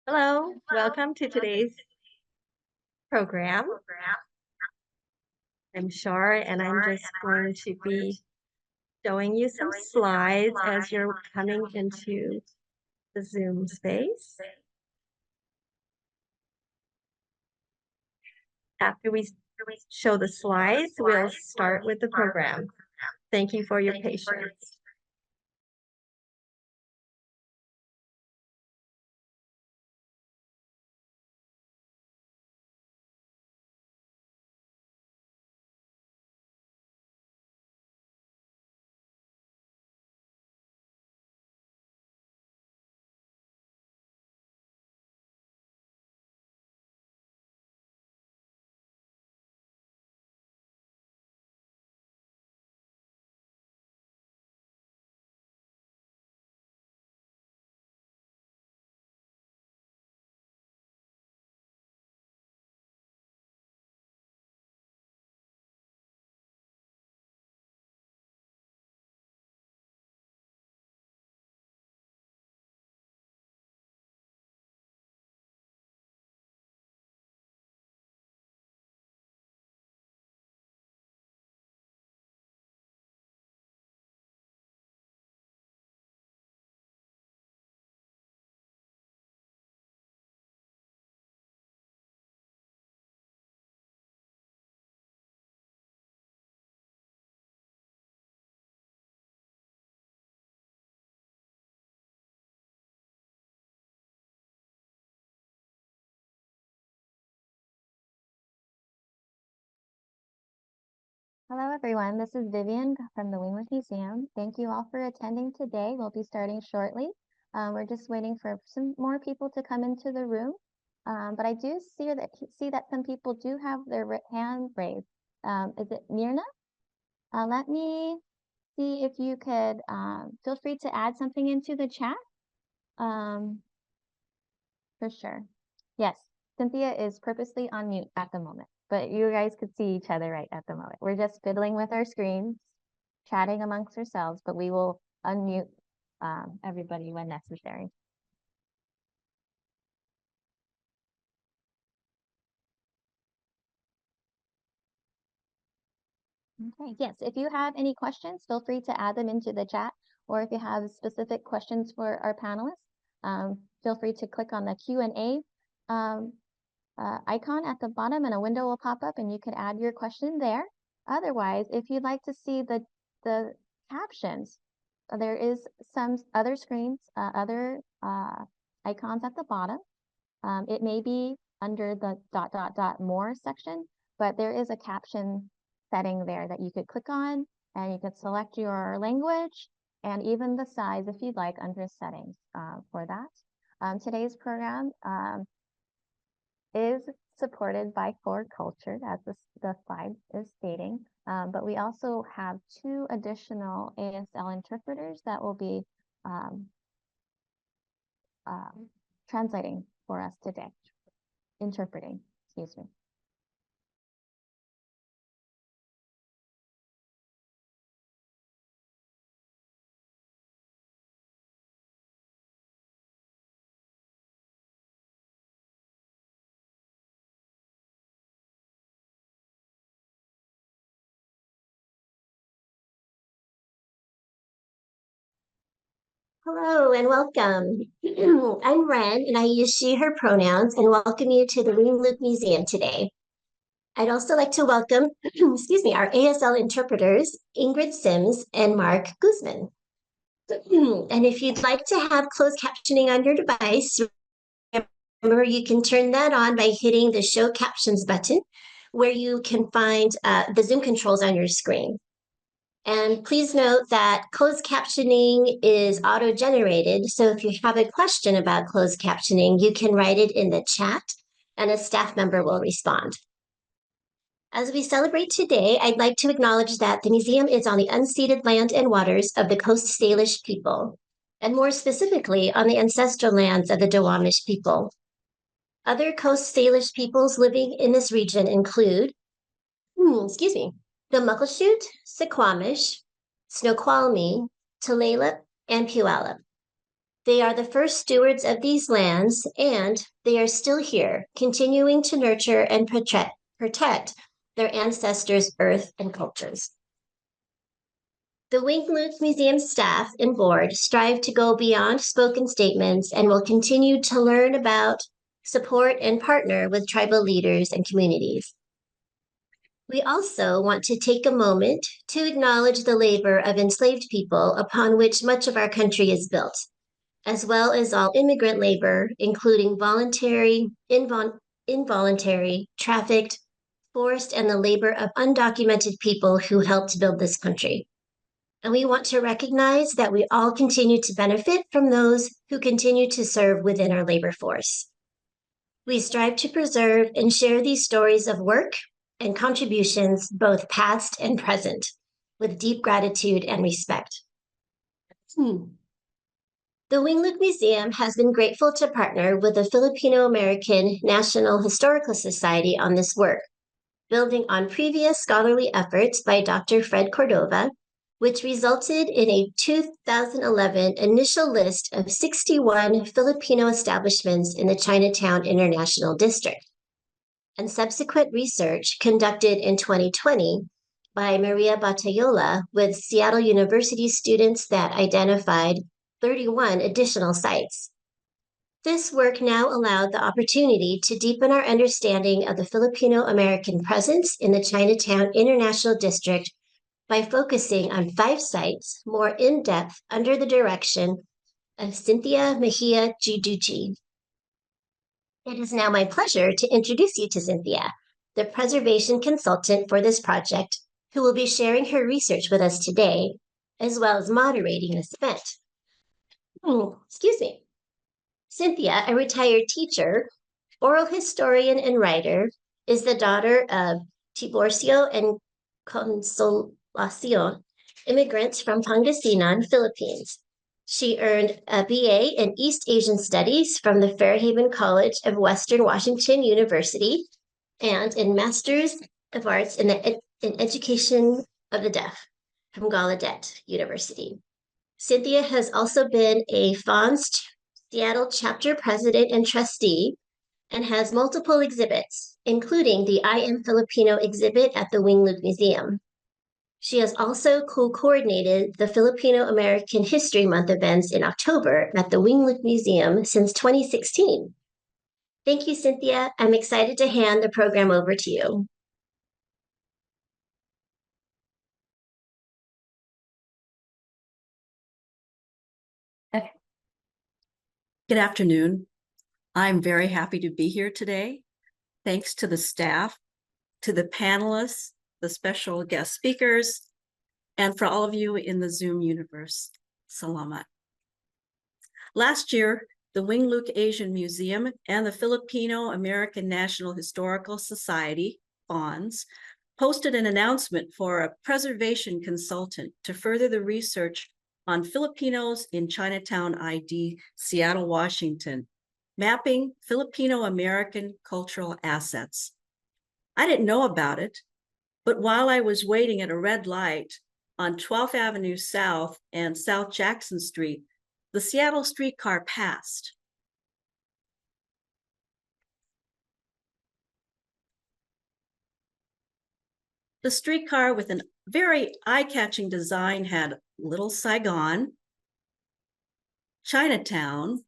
Hello, welcome to today's program. I'm Shar, and I'm just going to be showing you some slides as you're coming into the Zoom space. After we show the slides, we'll start with the program. Thank you for your patience. Hello, everyone. This is Vivian from the Wingwood Museum. Thank you all for attending today. We'll be starting shortly. We're just waiting for some more people to come into the room. But I do see that some people do have their hand raised. Is it Mirna? Let me see if you could feel free to add something into the chat. For sure. Yes, Cynthia is purposely on mute at the moment, but you guys could see each other right at the moment. We're just fiddling with our screens, chatting amongst ourselves, but we will unmute everybody when necessary. Okay, yes, if you have any questions, feel free to add them into the chat, or if you have specific questions for our panelists, feel free to click on the Q&A icon at the bottom and a window will pop up and you can add your question there. Otherwise, if you'd like to see the captions, there is some other screens, other icons at the bottom. It may be under the ... more section, but there is a caption setting there that you could click on and you could select your language and even the size if you'd like under settings for that. Today's program is supported by For Culture, as the slide is stating. But we also have 2 additional ASL interpreters that will be translating for us today. Interpreting, excuse me. Hello and welcome. I'm Ren and I use she, her pronouns and welcome you to the Wingwood Museum today. I'd also like to welcome, excuse me, our ASL interpreters, Ingrid Sims and Mark Guzman. And if you'd like to have closed captioning on your device, remember you can turn that on by hitting the Show Captions button, where you can find the Zoom controls on your screen. And please note that closed captioning is auto-generated. So if you have a question about closed captioning, you can write it in the chat and a staff member will respond. As we celebrate today, I'd like to acknowledge that the museum is on the unceded land and waters of the Coast Salish people, and more specifically on the ancestral lands of the Duwamish people. Other Coast Salish peoples living in this region include, the Muckleshoot, Suquamish, Snoqualmie, Tulalip, and Puyallup. They are the first stewards of these lands, and they are still here, continuing to nurture and protect their ancestors' earth and cultures. The Wing Luke Museum staff and board strive to go beyond spoken statements and will continue to learn about, support, and partner with tribal leaders and communities. We also want to take a moment to acknowledge the labor of enslaved people upon which much of our country is built, as well as all immigrant labor, including voluntary, involuntary, trafficked, forced, and the labor of undocumented people who helped build this country. And we want to recognize that we all continue to benefit from those who continue to serve within our labor force. We strive to preserve and share these stories of work and contributions, both past and present, with deep gratitude and respect. The Wing Luke Museum has been grateful to partner with the Filipino American National Historical Society on this work, building on previous scholarly efforts by Dr. Fred Cordova, which resulted in a 2011 initial list of 61 Filipino establishments in the Chinatown International District, and subsequent research conducted in 2020 by Maria Batayola with Seattle University students that identified 31 additional sites. This work now allowed the opportunity to deepen our understanding of the Filipino American presence in the Chinatown International District by focusing on 5 sites more in depth under the direction of Cynthia Mejia Giducci. It is now my pleasure to introduce you to Cynthia, the preservation consultant for this project, who will be sharing her research with us today, as well as moderating this event. Excuse me. Cynthia, a retired teacher, oral historian, and writer, is the daughter of Tiborcio and Consolacion, immigrants from Pangasinan, Philippines. She earned a BA in East Asian Studies from the Fairhaven College of Western Washington University and in Masters of Arts in Education of the Deaf from Gallaudet University. Cynthia has also been a FONS Seattle chapter president and trustee and has multiple exhibits, including the I Am Filipino exhibit at the Wing Luke Museum. She has also co-coordinated the Filipino American History Month events in October at the Wing Luke Museum since 2016. Thank you, Cynthia. I'm excited to hand the program over to you. Good afternoon. I'm very happy to be here today. Thanks to the staff, to the panelists, the special guest speakers, and for all of you in the Zoom universe. Salamat. Last year, the Wing Luke Asian Museum and the Filipino American National Historical Society, FONS, posted an announcement for a preservation consultant to further the research on Filipinos in Chinatown ID, Seattle, Washington, mapping Filipino-American cultural assets. I didn't know about it, but while I was waiting at a red light on 12th Avenue South and South Jackson Street, the Seattle streetcar passed. The streetcar with a very eye-catching design had Little Saigon, Chinatown,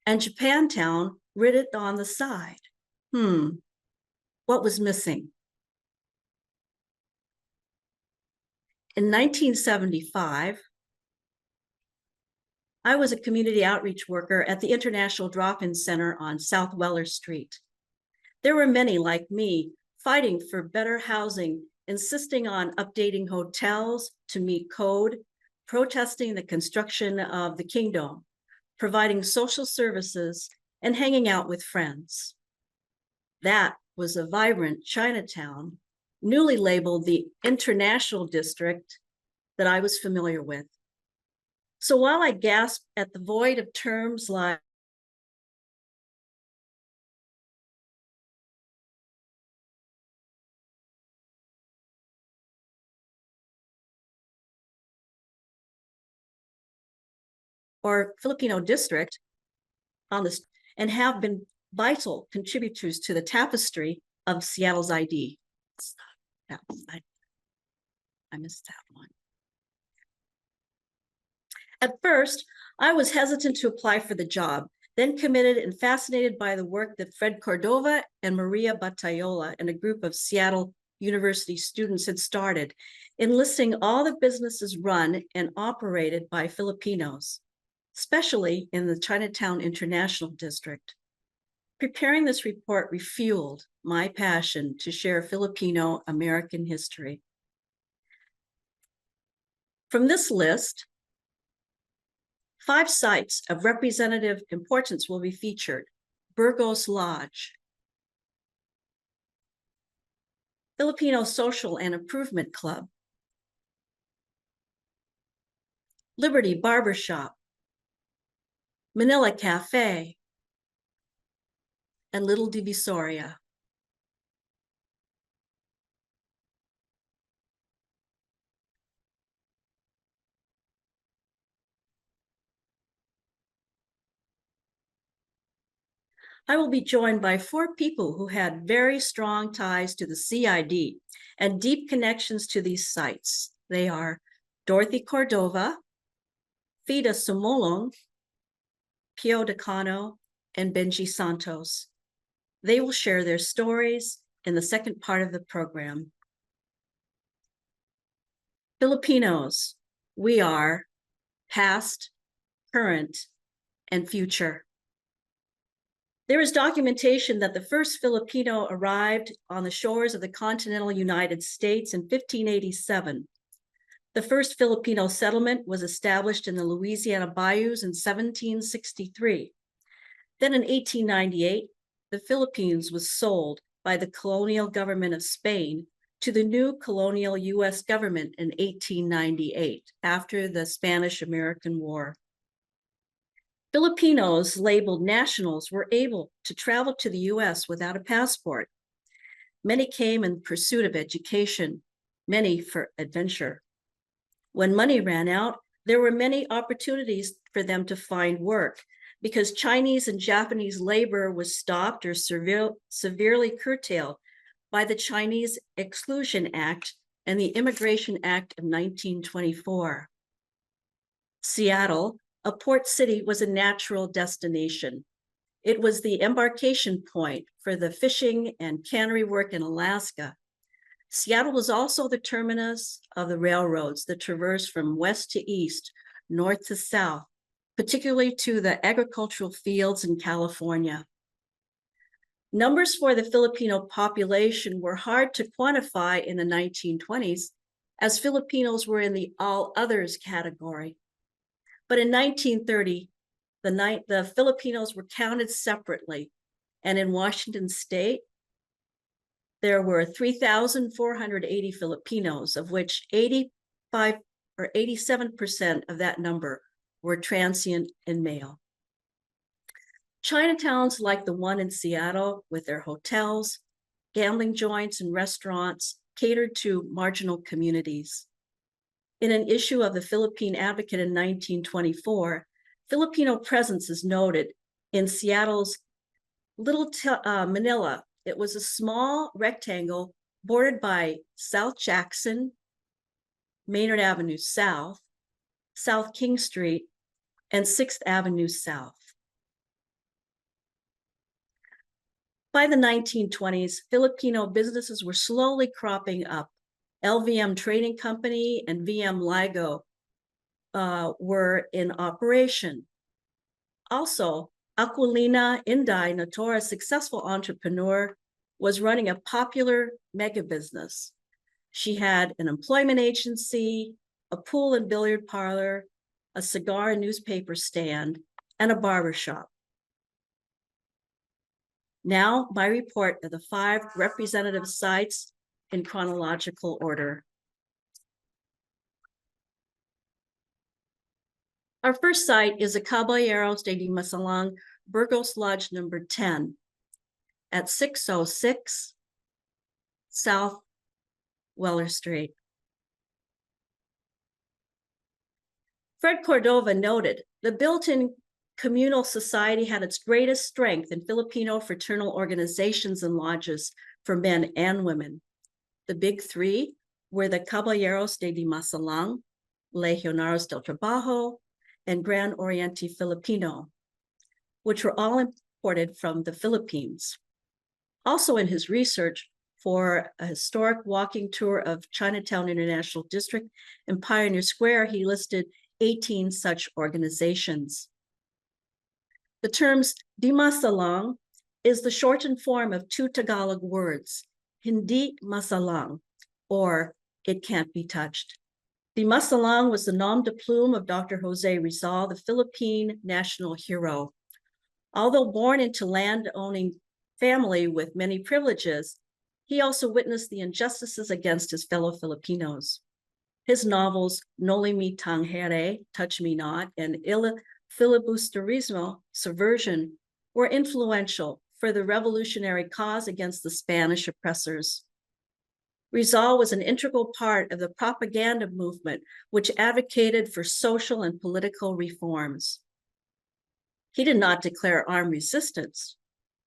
and Japantown written on the side. What was missing? In 1975, I was a community outreach worker at the International Drop-In Center on South Weller Street. There were many like me fighting for better housing, insisting on updating hotels to meet code, protesting the construction of the Kingdom, providing social services, and hanging out with friends. That was a vibrant Chinatown, newly labeled the International District, that I was familiar with. So while I gasped at the void of terms like or Filipino district on this, and have been vital contributors to the tapestry of Seattle's ID. I missed that one. At first, I was hesitant to apply for the job, then committed and fascinated by the work that Fred Cordova and Maria Batayola and a group of Seattle University students had started, enlisting all the businesses run and operated by Filipinos, especially in the Chinatown International District. Preparing this report refueled my passion to share Filipino American history. From this list, 5 sites of representative importance will be featured. Burgos Lodge, Filipino Social and Improvement Club, Liberty Barbershop, Manila Café, and Little Divisoria. I will be joined by 4 people who had very strong ties to the CID and deep connections to these sites. They are Dorothy Cordova, Fida Sumolong, Pio Decano, and Benji Santos. They will share their stories in the second part of the program. Filipinos, we are past, current, and future. There is documentation that the first Filipino arrived on the shores of the continental United States in 1587. The first Filipino settlement was established in the Louisiana bayous in 1763. Then in 1898, the Philippines was sold by the colonial government of Spain to the new colonial US government in 1898 after the Spanish-American War. Filipinos labeled nationals were able to travel to the US without a passport. Many came in pursuit of education, many for adventure. When money ran out, there were many opportunities for them to find work because Chinese and Japanese labor was stopped or severely curtailed by the Chinese Exclusion Act and the Immigration Act of 1924. Seattle, a port city, was a natural destination. It was the embarkation point for the fishing and cannery work in Alaska. Seattle was also the terminus of the railroads that traversed from west to east, north to south, particularly to the agricultural fields in California. Numbers for the Filipino population were hard to quantify in the 1920s, as Filipinos were in the all others category. But in 1930, the Filipinos were counted separately, and in Washington state, there were 3,480 Filipinos, of which 85 or 87% of that number were transient and male. Chinatowns like the one in Seattle, with their hotels, gambling joints, and restaurants, catered to marginal communities. In an issue of the Philippine Advocate in 1924, Filipino presence is noted in Seattle's Little Manila. It was a small rectangle bordered by South Jackson, Maynard Avenue South, South King Street, and 6th Avenue South. By the 1920s, Filipino businesses were slowly cropping up. LVM Trading Company and VM Ligo were in operation. Also, Aquilina Inday Notora, a successful entrepreneur, was running a popular mega business. She had an employment agency, a pool and billiard parlor, a cigar and newspaper stand, and a barbershop. Now, my report of the 5 representative sites in chronological order. Our first site is the Caballeros de Dimas-Alang, Burgos Lodge number 10 at 606 South Weller Street. Fred Cordova noted, the built-in communal society had its greatest strength in Filipino fraternal organizations and lodges for men and women. The big three were the Caballeros de Dimas-Alang, Legionarios del Trabajo, and Gran Oriente Filipino, which were all imported from the Philippines. Also in his research for a historic walking tour of Chinatown International District and Pioneer Square, he listed 18 such organizations. The terms Dimas-Alang is the shortened form of two Tagalog words, Hindi Masalang, or it can't be touched. Dimas-Alang was the nom de plume of Dr. Jose Rizal, the Philippine national hero. Although born into land-owning family with many privileges, he also witnessed the injustices against his fellow Filipinos. His novels, Noli Me Tangere, Touch Me Not, and Il Filibusterismo, Subversion, were influential for the revolutionary cause against the Spanish oppressors. Rizal was an integral part of the propaganda movement, which advocated for social and political reforms. He did not declare armed resistance,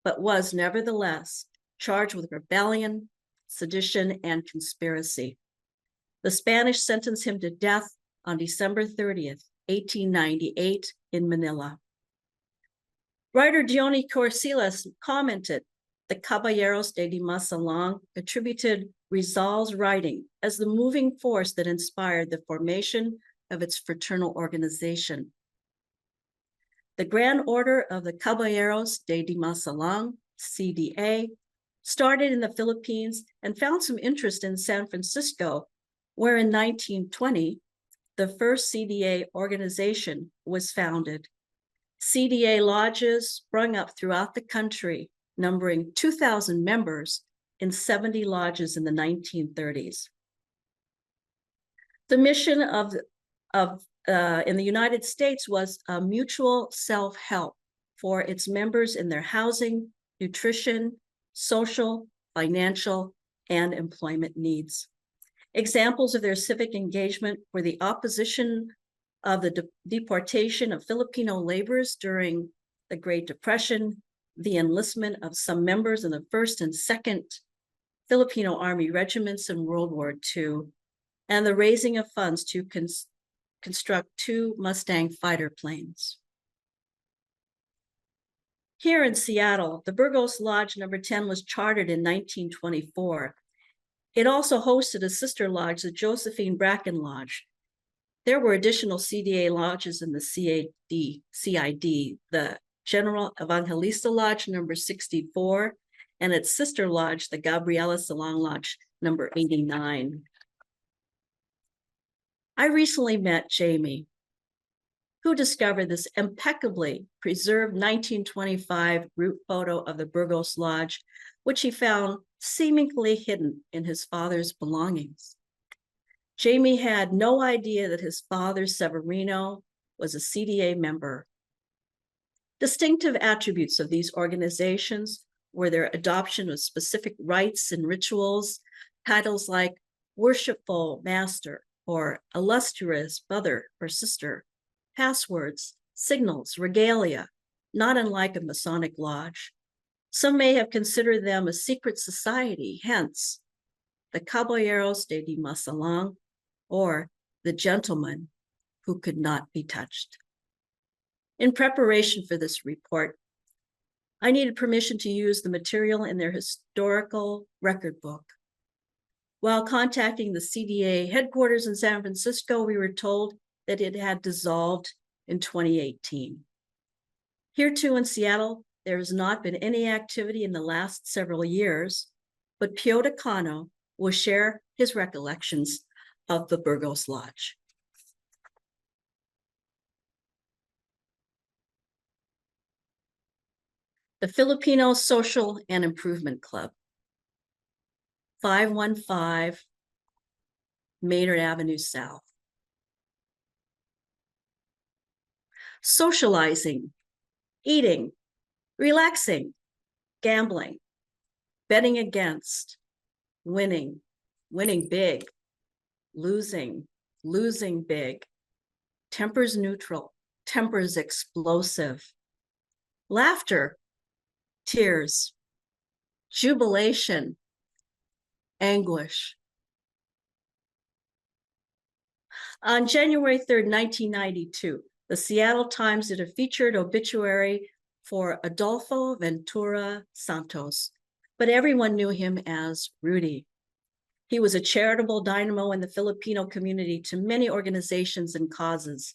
but was nevertheless charged with rebellion, sedition, and conspiracy. The Spanish sentenced him to death on December 30th, 1898 in Manila. Writer Diony Corsilas commented, the Caballeros de Dimas-Alang attributed Rizal's writing as the moving force that inspired the formation of its fraternal organization. The Grand Order of the Caballeros de Dimas-Alang, CDA, started in the Philippines and found some interest in San Francisco, where in 1920, the first CDA organization was founded. CDA lodges sprung up throughout the country, numbering 2,000 members in 70 lodges in the 1930s. The mission in the United States was a mutual self-help for its members in their housing, nutrition, social, financial, and employment needs. Examples of their civic engagement were the opposition of the deportation of Filipino laborers during the Great Depression, the enlistment of some members in the 1st and 2nd Filipino Army regiments in World War II, and the raising of funds to construct 2 Mustang fighter planes. Here in Seattle, the Burgos Lodge number 10 was chartered in 1924. It also hosted a sister lodge, the Josephine Bracken Lodge. There were additional CDA lodges in the CID, the General Evangelista Lodge number 64, and its sister lodge, the Gabriela Salang Lodge number 89. I recently met Jamie, who discovered this impeccably preserved 1925 route photo of the Burgos Lodge, which he found seemingly hidden in his father's belongings. Jamie had no idea that his father, Severino, was a CDA member. Distinctive attributes of these organizations were their adoption of specific rites and rituals, titles like worshipful master or illustrious brother or sister, passwords, signals, regalia, not unlike a Masonic lodge. Some may have considered them a secret society, hence the Caballeros de Dimas-Alang, or the gentleman who could not be touched. In preparation for this report, I needed permission to use the material in their historical record book. While contacting the CDA headquarters in San Francisco, we were told that it had dissolved in 2018. Here too in Seattle, there has not been any activity in the last several years, but Pio Decano will share his recollections of the Burgos Lodge. The Filipino Social and Improvement Club, 515 Maynard Avenue South. Socializing, eating, relaxing, gambling, betting against, winning, winning big, losing, losing big, tempers neutral, tempers explosive. Laughter, tears, jubilation, anguish. On January 3rd, 1992, the Seattle Times did a featured obituary for Adolfo Ventura Santos, but everyone knew him as Rudy. He was a charitable dynamo in the Filipino community to many organizations and causes.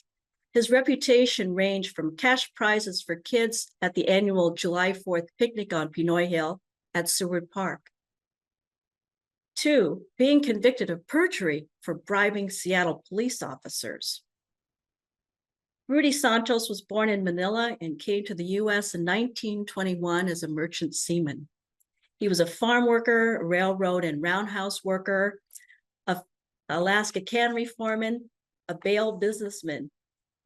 His reputation ranged from cash prizes for kids at the annual July 4th picnic on Pinoy Hill at Seward Park, to being convicted of perjury for bribing Seattle police officers. Rudy Santos was born in Manila and came to the U.S. in 1921 as a merchant seaman. He was a farm worker, a railroad and roundhouse worker, a Alaska cannery foreman, a bale businessman.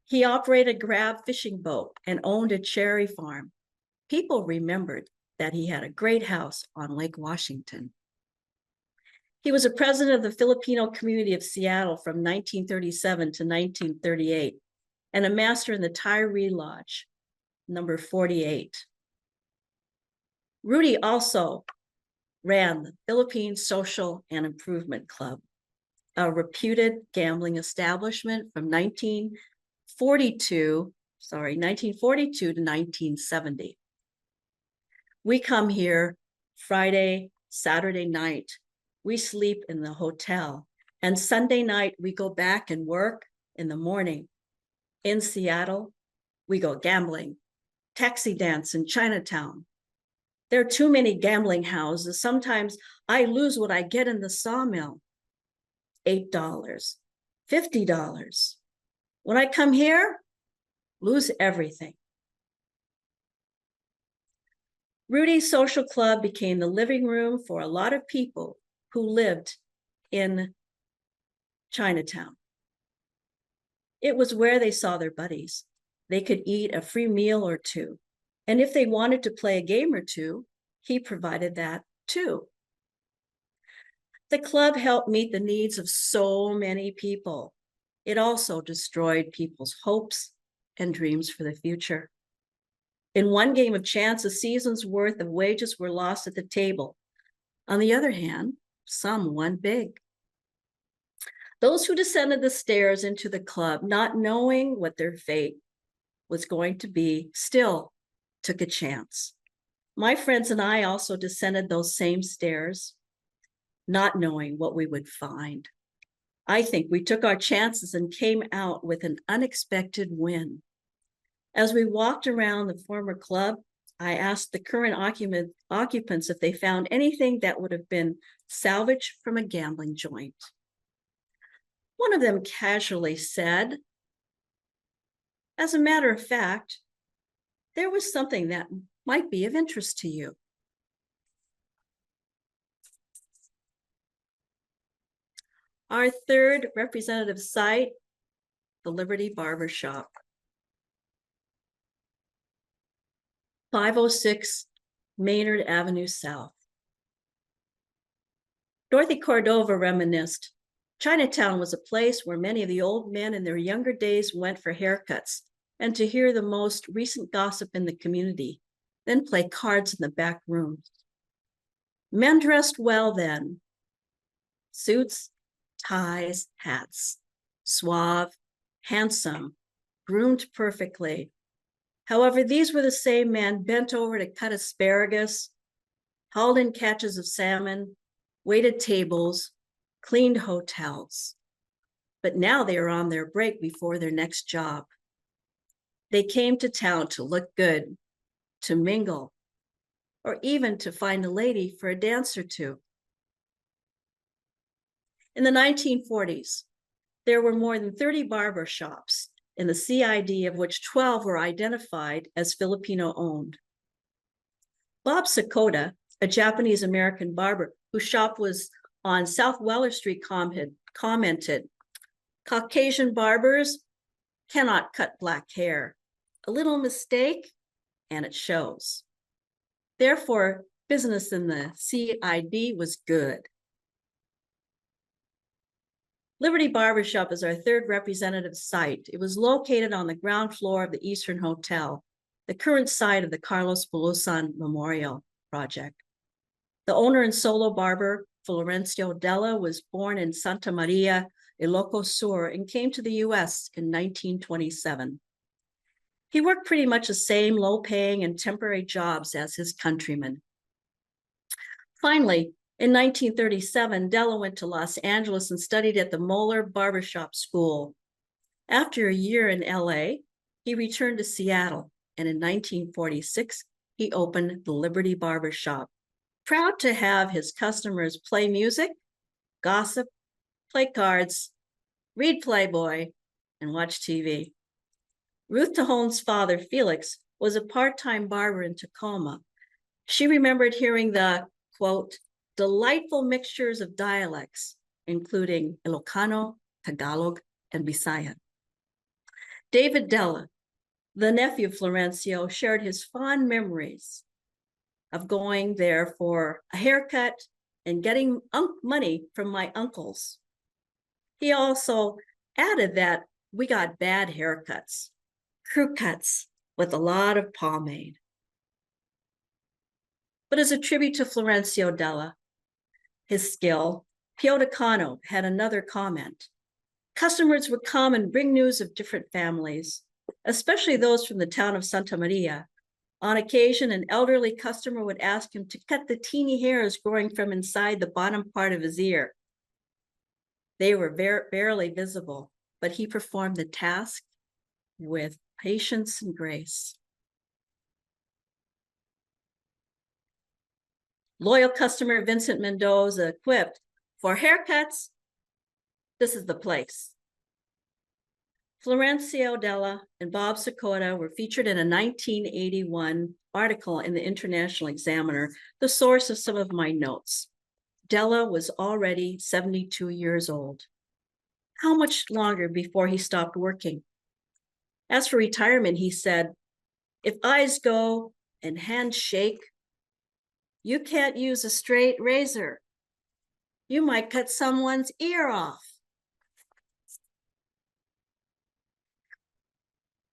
He operated a grab fishing boat and owned a cherry farm. People remembered that he had a great house on Lake Washington. He was a president of the Filipino community of Seattle from 1937 to 1938 and a master in the Tyree Lodge, number 48. Rudy also ran the Philippine Social and Improvement Club, a reputed gambling establishment from 1942 to 1970. We come here Friday, Saturday night. We sleep in the hotel. And Sunday night, we go back and work in the morning. In Seattle, we go gambling, taxi dance in Chinatown. There are too many gambling houses. Sometimes I lose what I get in the sawmill. $8, $50. When I come here, lose everything. Rudy's Social Club became the living room for a lot of people who lived in Chinatown. It was where they saw their buddies. They could eat a free meal or two. And if they wanted to play a game or two, he provided that too. The club helped meet the needs of so many people. It also destroyed people's hopes and dreams for the future. In one game of chance, a season's worth of wages were lost at the table. On the other hand, some won big. Those who descended the stairs into the club, not knowing what their fate was going to be, still took a chance. My friends and I also descended those same stairs, not knowing what we would find. I think we took our chances and came out with an unexpected win. As we walked around the former club, I asked the current occupants if they found anything that would have been salvaged from a gambling joint. One of them casually said, "As a matter of fact, there was something that might be of interest to you." Our third representative site, the Liberty Barbershop. 506 Maynard Avenue South. Dorothy Cordova reminisced, Chinatown was a place where many of the old men in their younger days went for haircuts and to hear the most recent gossip in the community, then play cards in the back rooms. Men dressed well then. Suits, ties, hats, suave, handsome, groomed perfectly. However, these were the same men bent over to cut asparagus, hauled in catches of salmon, waited tables, cleaned hotels. But now they are on their break before their next job. They came to town to look good, to mingle, or even to find a lady for a dance or two. In the 1940s, there were more than 30 barber shops in the CID, of which 12 were identified as Filipino-owned. Bob Sakota, a Japanese-American barber whose shop was on South Weller Street, commented, "Caucasian barbers cannot cut black hair. A little mistake, and it shows." Therefore, business in the CID was good. Liberty Barbershop is our third representative site. It was located on the ground floor of the Eastern Hotel, the current site of the Carlos Bulosan Memorial Project. The owner and solo barber, Florencio Della, was born in Santa Maria, Ilocos Sur, and came to the US in 1927. He worked pretty much the same low-paying and temporary jobs as his countrymen. Finally, in 1937, Della went to Los Angeles and studied at the Moeller Barbershop School. After a year in LA, he returned to Seattle, and in 1946, he opened the Liberty Barbershop, proud to have his customers play music, gossip, play cards, read Playboy, and watch TV. Ruth Tahone's father, Felix, was a part-time barber in Tacoma. She remembered hearing the, quote, delightful mixtures of dialects, including Ilocano, Tagalog, and Bisaya. David Della, the nephew of Florencio, shared his fond memories of going there for a haircut and getting money from my uncles. He also added that we got bad haircuts, crew cuts with a lot of pomade. But as a tribute to Florencio Della, his skill, Pio Decano had another comment. Customers would come and bring news of different families, especially those from the town of Santa Maria. On occasion, an elderly customer would ask him to cut the teeny hairs growing from inside the bottom part of his ear. They were barely visible, but he performed the task with patience and grace. Loyal customer Vincent Mendoza quipped, for haircuts, this is the place. Florencio Della and Bob Sakota were featured in a 1981 article in the International Examiner, the source of some of my notes. Della was already 72 years old. How much longer before he stopped working? As for retirement, he said, if eyes go and hands shake, you can't use a straight razor. You might cut someone's ear off.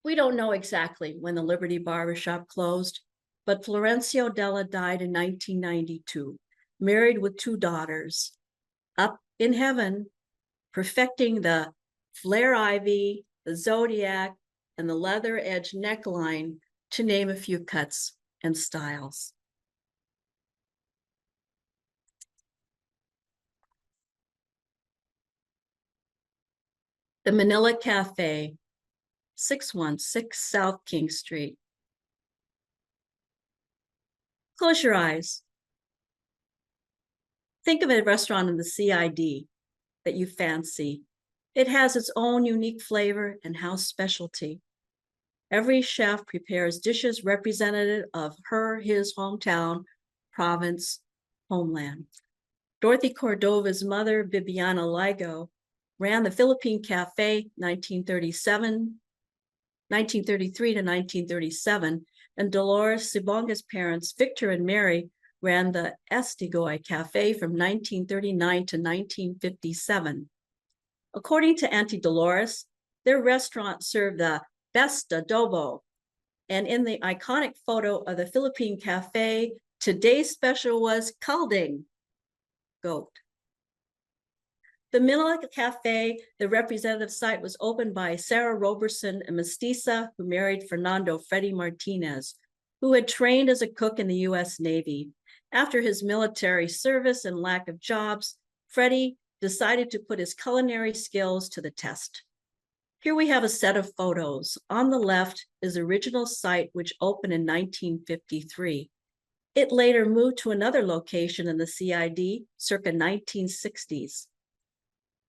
We don't know exactly when the Liberty Barbershop closed, but Florencio Della died in 1992, married with 2 daughters, up in heaven, perfecting the flare ivy, the zodiac, and the leather edge neckline, to name a few cuts and styles. The Manila Café, 616 South King Street. Close your eyes. Think of a restaurant in the CID that you fancy. It has its own unique flavor and house specialty. Every chef prepares dishes representative of his hometown, province, homeland. Dorothy Cordova's mother, Bibiana Ligo, ran the Philippine Café 1933 to 1937, and Dolores Sibonga's parents, Victor and Mary, ran the Estigoy Café from 1939 to 1957. According to Auntie Dolores, their restaurant served the best adobo, and in the iconic photo of the Philippine Café, today's special was calding, goat. The Manila Café, the representative site, was opened by Sarah Roberson, a mestiza who married Fernando Freddy Martinez, who had trained as a cook in the US Navy. After his military service and lack of jobs, Freddy decided to put his culinary skills to the test. Here we have a set of photos. On the left is the original site, which opened in 1953. It later moved to another location in the CID circa 1960s.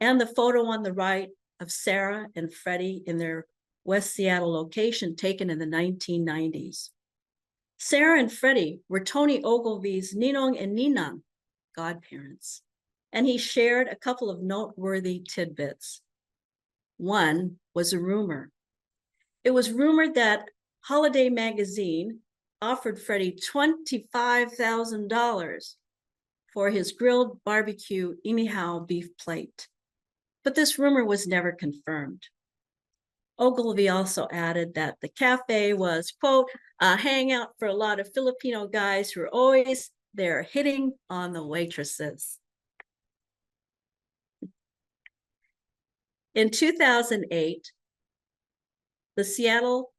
And the photo on the right of Sarah and Freddie in their West Seattle location taken in the 1990s. Sarah and Freddie were Tony Ogilvy's Ninong and Ninang godparents, and he shared a couple of noteworthy tidbits. One was a rumor. It was rumored that Holiday Magazine offered Freddie $25,000 for his grilled barbecue Inihao beef plate. but this rumor was never confirmed. Ogilvy also added that the cafe was, quote, a hangout for a lot of Filipino guys who are always there hitting on the waitresses. In 2008, the Seattle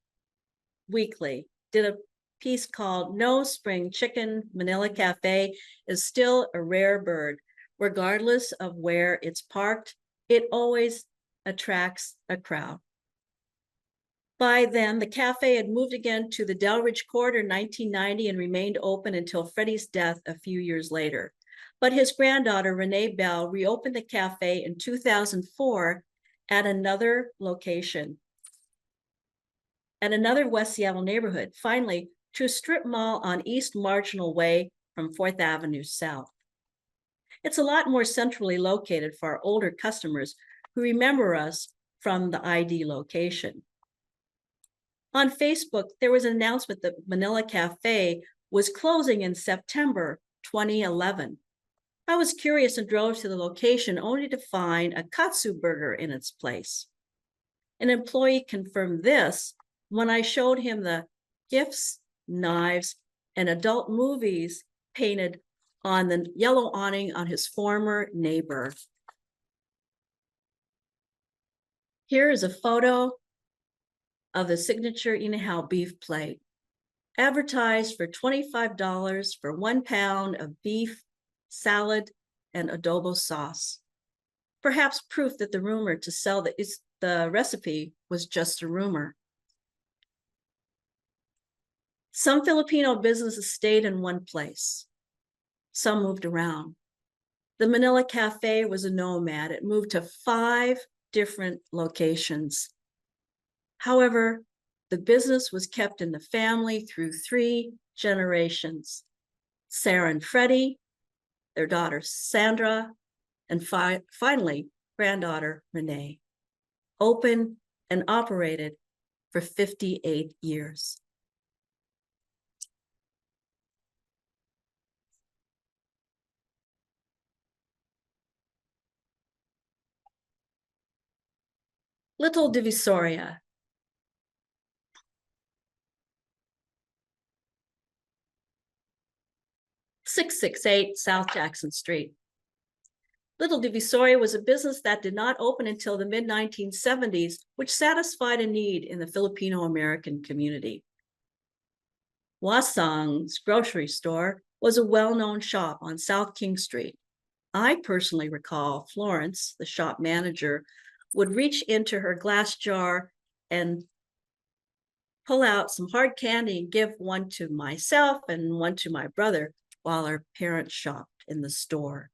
Weekly did a piece called No Spring Chicken, Manila Café is still a rare bird. Regardless of where it's parked, it always attracts a crowd. By then, the cafe had moved again to the Delridge Court in 1990 and remained open until Freddie's death a few years later. But his granddaughter, Renee Bell, reopened the cafe in 2004 at another location, at another West Seattle neighborhood, finally to a strip mall on East Marginal Way from 4th Avenue South. It's a lot more centrally located for our older customers who remember us from the ID location. On Facebook, there was an announcement that Manila Café was closing in September 2011. I was curious and drove to the location only to find a katsu burger in its place. An employee confirmed this when I showed him the gifts, knives, and adult movies painted on the yellow awning on his former neighbor. Here is a photo of the signature Inahao beef plate, advertised for $25 for 1 pound of beef, salad, and adobo sauce. Perhaps proof that the rumor to sell the recipe was just a rumor. Some Filipino businesses stayed in one place. Some moved around. The Manila Café was a nomad. It moved to 5 different locations. However, the business was kept in the family through 3 generations. Sarah and Freddie, their daughter Sandra, and finally, granddaughter Renee. Open and operated for 58 years. Little Divisoria. (668) South Jackson Street. Little Divisoria was a business that did not open until the mid-1970s, which satisfied a need in the Filipino-American community. Wasang's grocery store was a well-known shop on South King Street. I personally recall Florence, the shop manager, would reach into her glass jar and pull out some hard candy and give one to myself and one to my brother while our parents shopped in the store.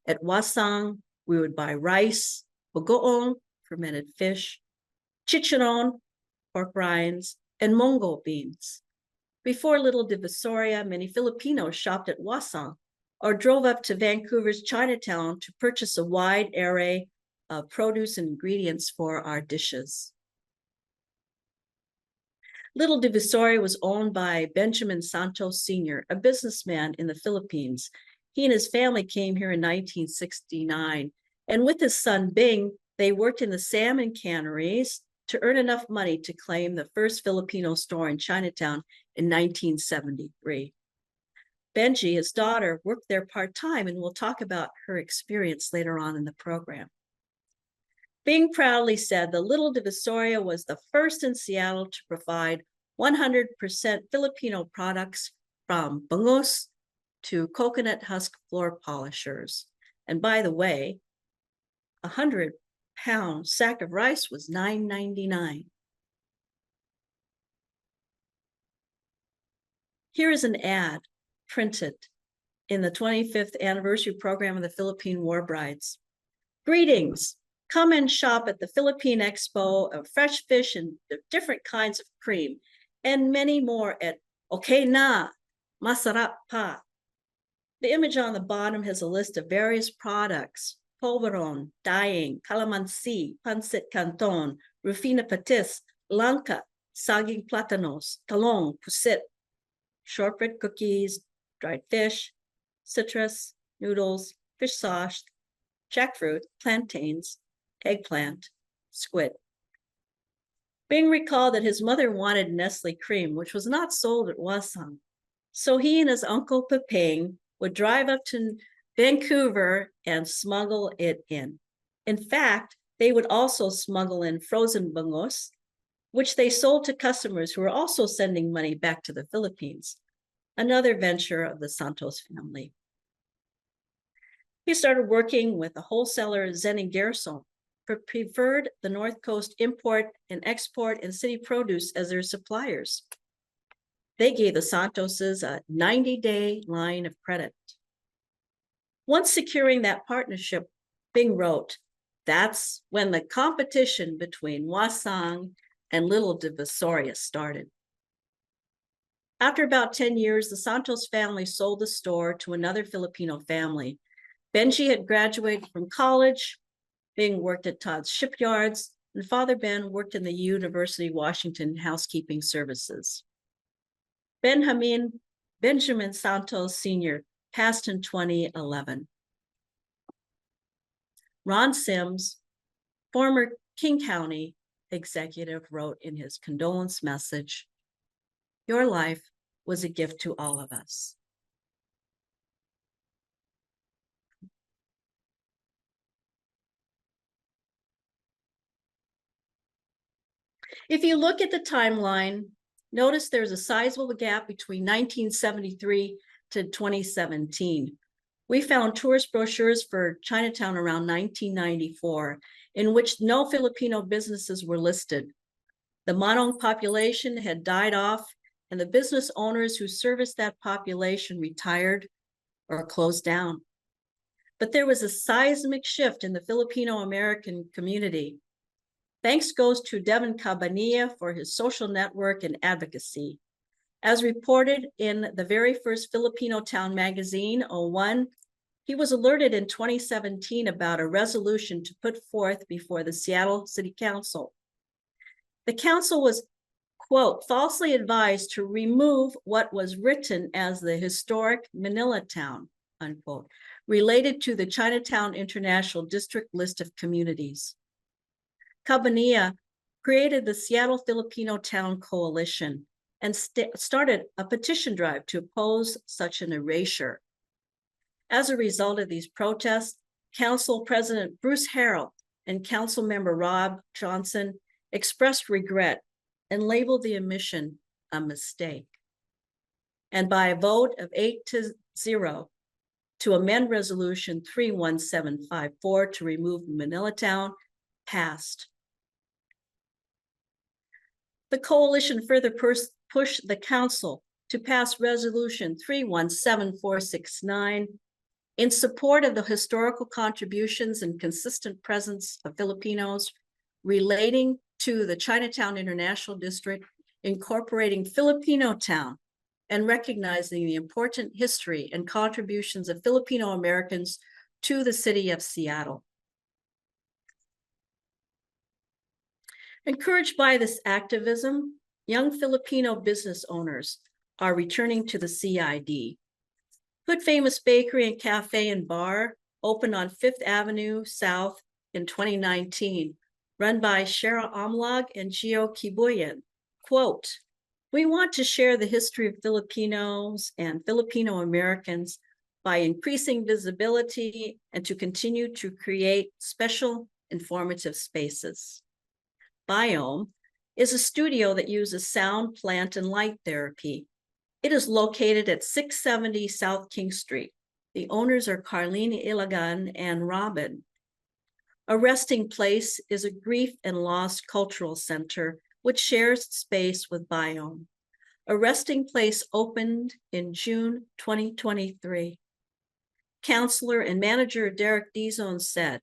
At Wasang, we would buy rice, bagoong, fermented fish, chicharon, pork rinds, and mongo beans. Before Little Divisoria, many Filipinos shopped at Wasang or drove up to Vancouver's Chinatown to purchase a wide array of produce and ingredients for our dishes. Little Divisoria was owned by Benjamin Santos Sr., a businessman in the Philippines. He and his family came here in 1969, and with his son Bing, they worked in the salmon canneries to earn enough money to claim the first Filipino store in Chinatown in 1973. Benji, his daughter, worked there part-time, and we'll talk about her experience later on in the program. Bing proudly said the Little Divisoria was the first in Seattle to provide 100% Filipino products, from bangus to coconut husk floor polishers. And by the way, a 100-pound sack of rice was $9.99. Here is an ad printed in the 25th anniversary program of the Philippine War Brides. Greetings. Come and shop at the Philippine Expo of fresh fish and different kinds of cream, and many more at Okay Na, Masarap Pa. The image on the bottom has a list of various products: polvoron, dyeing, calamansi, pancit canton, rufina patis, langka, saging platanos, talong, pusit, shortbread cookies, dried fish, citrus, noodles, fish sauce, jackfruit, plantains, eggplant, squid. Bing recalled that his mother wanted Nestle cream, which was not sold at Wasang. So he and his uncle Pepeng would drive up to Vancouver and smuggle it in. In fact, they would also smuggle in frozen bangos, which they sold to customers who were also sending money back to the Philippines, another venture of the Santos family. He started working with the wholesaler Zen Gerson, preferred the North Coast import and export and city produce as their suppliers. They gave the Santoses a 90-day line of credit. Once securing that partnership, Bing wrote, "That's when the competition between Wasang and Little Divisoria started." After about 10 years, the Santos family sold the store to another Filipino family. Benji had graduated from college. Bing worked at Todd's shipyards, and Father Ben worked in the University of Washington housekeeping services. Benjamin Santos Sr. passed in 2011. Ron Sims, former King County executive, wrote in his condolence message, "Your life was a gift to all of us." If you look at the timeline, notice there's a sizable gap between 1973 to 2017. We found tourist brochures for Chinatown around 1994, in which no Filipino businesses were listed. The Manong population had died off, and the business owners who serviced that population retired or closed down. But there was a seismic shift in the Filipino-American community. Thanks goes to Devin Cabanilla for his social network and advocacy. As reported in the very first Filipino Town magazine, 01, he was alerted in 2017 about a resolution to put forth before the Seattle City Council. The council was, quote, falsely advised to remove what was written as the historic Manila Town, unquote, related to the Chinatown International District list of communities. Cabanilla created the Seattle Filipino Town Coalition and started a petition drive to oppose such an erasure. As a result of these protests, Council President Bruce Harrell and Council Member Rob Johnson expressed regret and labeled the omission a mistake. And by a vote of 8-0 to amend Resolution 31754 to remove Manila Town, passed. The coalition further pushed the council to pass Resolution 317469 in support of the historical contributions and consistent presence of Filipinos relating to the Chinatown International District, incorporating Filipino Town and recognizing the important history and contributions of Filipino Americans to the city of Seattle. Encouraged by this activism, young Filipino business owners are returning to the CID. Hood Famous Bakery and Cafe and Bar opened on 5th Avenue South in 2019, run by Shara Amlag and Gio Kibuyan. Quote, "We want to share the history of Filipinos and Filipino Americans by increasing visibility and to continue to create special informative spaces." Biome is a studio that uses sound, plant, and light therapy. It is located at 670 South King Street. The owners are Carlene Ilagan and Robin. A Resting Place is a grief and loss cultural center which shares space with Biome. A Resting Place opened in June 2023. Counselor and manager Derek Dizon said,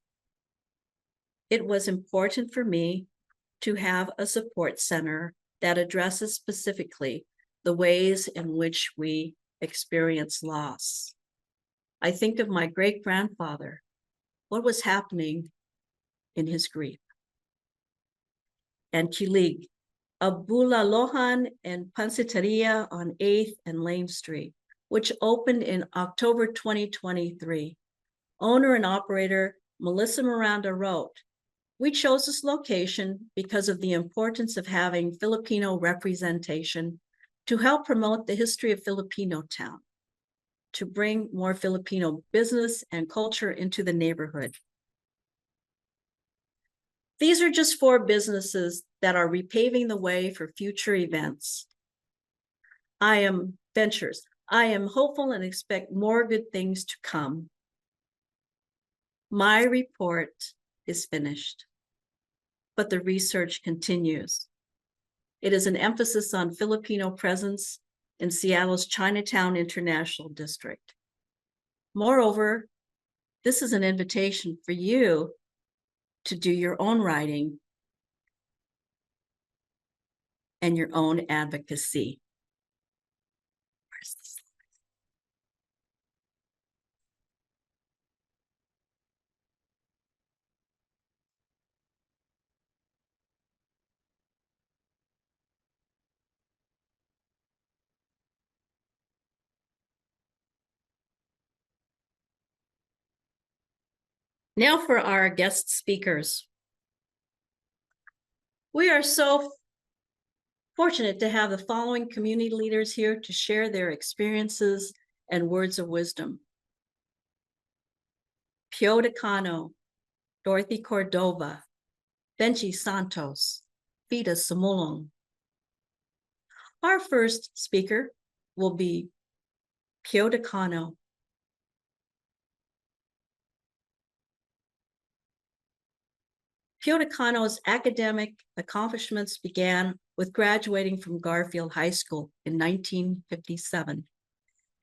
"It was important for me to have a support center that addresses specifically the ways in which we experience loss. I think of my great-grandfather, what was happening in his grief." And Kilig, a Bulalohan and Pansiteria on 8th and Lane Street, which opened in October 2023. Owner and operator Melissa Miranda wrote, We chose this location because of the importance of having Filipino representation to help promote the history of Filipino town, to bring more Filipino business and culture into the neighborhood. These are just 4 businesses that are repaving the way for future events. I am hopeful and expect more good things to come. My report is finished, but the research continues. It is an emphasis on Filipino presence in Seattle's Chinatown International District. Moreover, this is an invitation for you to do your own writing and your own advocacy. Where's the slide? Now for our guest speakers. We are so fortunate to have the following community leaders here to share their experiences and words of wisdom. Pio Decano, Dorothy Cordova, Benji Santos, Vida Sumulong. Our first speaker will be Pio Decano. Pio Decano's academic accomplishments began with graduating from Garfield High School in 1957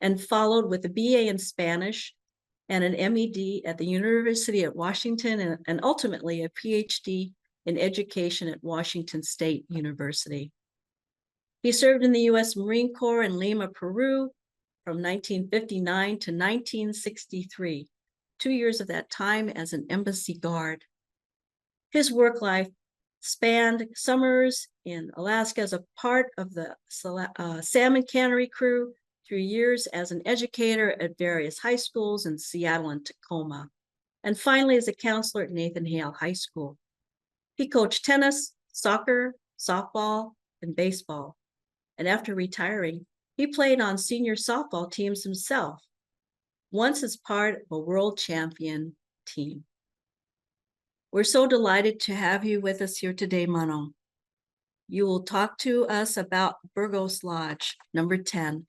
and followed with a BA in Spanish and an MED at the University of Washington and ultimately a PhD in education at Washington State University. He served in the U.S. Marine Corps in Lima, Peru from 1959 to 1963, 2 years of that time as an embassy guard. His work life spanned summers in Alaska as a part of the salmon cannery crew, 3 years as an educator at various high schools in Seattle and Tacoma, and finally as a counselor at Nathan Hale High School. He coached tennis, soccer, softball, and baseball. And after retiring, he played on senior softball teams himself, once as part of a world champion team. We're so delighted to have you with us here today, Manon. You will talk to us about Burgos Lodge, number 10.